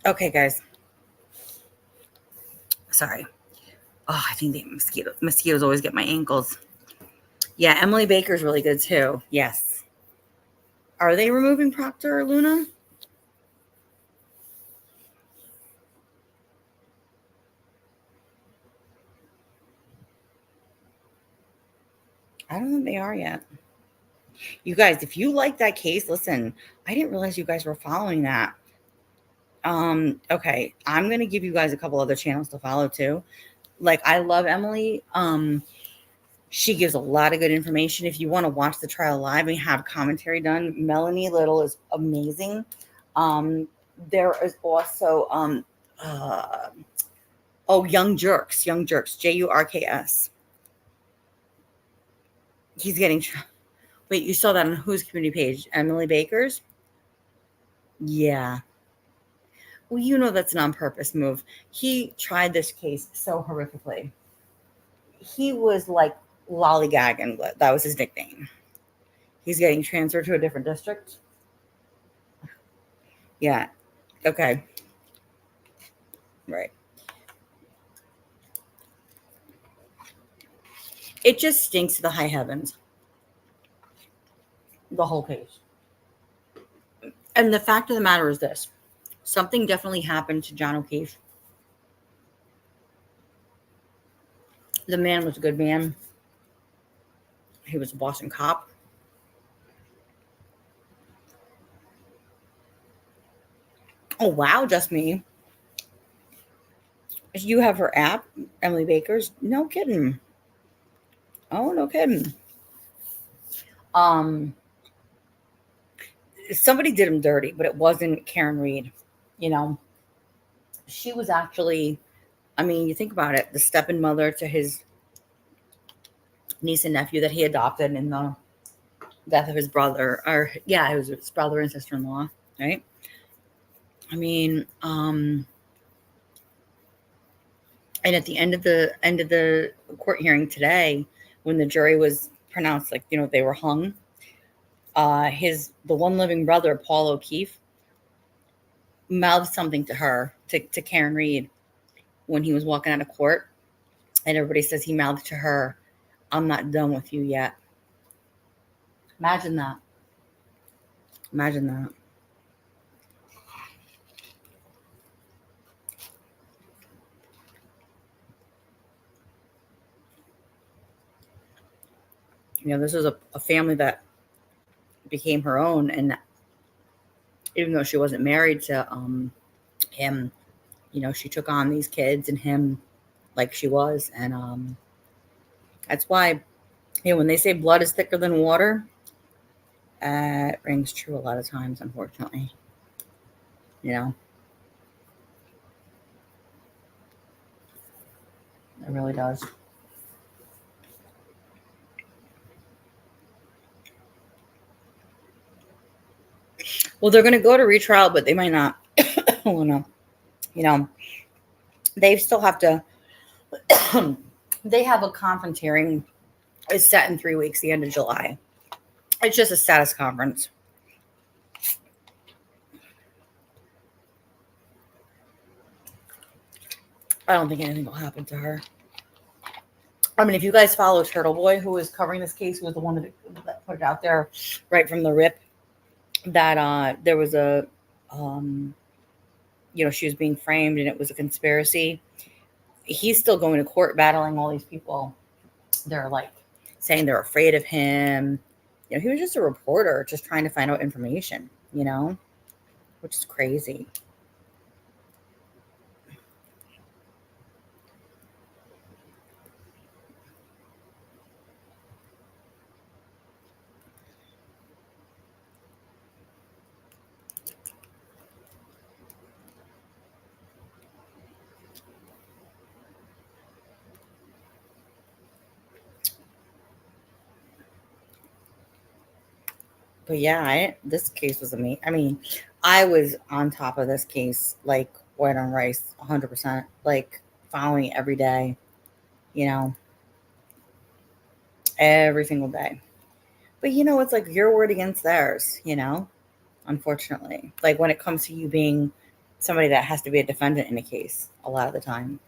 Okay, guys. Sorry. Oh, I think the mosquitoes always get my ankles. Yeah, Emily Baker's really good too. Yes. Are they removing Proctor or Luna? I don't think they are yet. You guys, if you like that case, listen, I didn't realize you guys were following that. Okay, I'm gonna give you guys a couple other channels to follow too. Like, I love Emily. She gives a lot of good information. If you want to watch the trial live and have commentary done, Melanie Little is amazing. There is also uh, Young Jerks, Jurks. He's getting. Wait, you saw that on whose community page? Emily Baker's. Yeah. Well, you know that's an on-purpose move. He tried this case so horrifically. He was like lollygagging. That was his nickname. He's getting transferred to a different district. Yeah. Okay. Right. It just stinks to the high heavens. The whole case. And the fact of the matter is this. Something definitely happened to John O'Keefe. The man was a good man. He was a Boston cop. Oh, wow, just me. You have her app, Emily Baker's? No kidding. Oh, no kidding. Somebody did him dirty, but it wasn't Karen Reed. You know, she was actually, I mean, you think about it, the stepmother to his niece and nephew that he adopted in the death of his brother, or yeah, it was his brother and sister-in-law, right? I mean, and at the end of the court hearing today, when the jury was pronounced, like, you know, they were hung, the one living brother, Paul O'Keefe, mouthed something to her, to Karen Reed, when he was walking out of court, and everybody says he mouthed to her, "I'm not done with you yet." Imagine that. Imagine that. You know, this was a family that became her own, and even though she wasn't married to him, you know, she took on these kids and him like she was, and that's why, you know, when they say blood is thicker than water, it rings true a lot of times, unfortunately. You know, it really does. Well, they're going to go to retrial, but they might not. Oh, no. You know, they still have to. They have a conference hearing is set in 3 weeks, the end of July. It's just a status conference. I don't think anything will happen to her. I mean, if you guys follow Turtle Boy, who was covering this case, who was the one that put it out there right from the rip, that there was a, you know, she was being framed and it was a conspiracy. He's still going to court battling all these people. They're like saying they're afraid of him. You know, he was just a reporter just trying to find out information, you know, which is crazy. But yeah, this case was amazing. I mean, I was on top of this case like white on rice, 100%, like following it every day, you know, every single day. But you know, it's like your word against theirs, you know, unfortunately. Like when it comes to you being somebody that has to be a defendant in a case a lot of the time.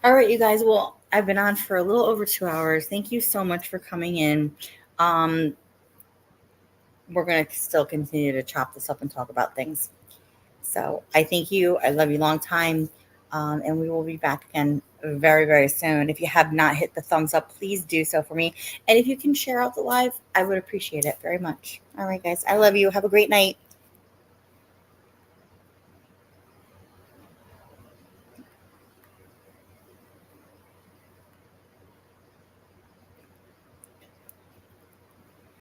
All right, you guys. Well, I've been on for a little over 2 hours. Thank you so much for coming in. We're going to still continue to chop this up and talk about things. So I thank you. I love you long time. And we will be back again very, very soon. If you have not hit the thumbs up, please do so for me. And if you can share out the live, I would appreciate it very much. All right, guys. I love you. Have a great night.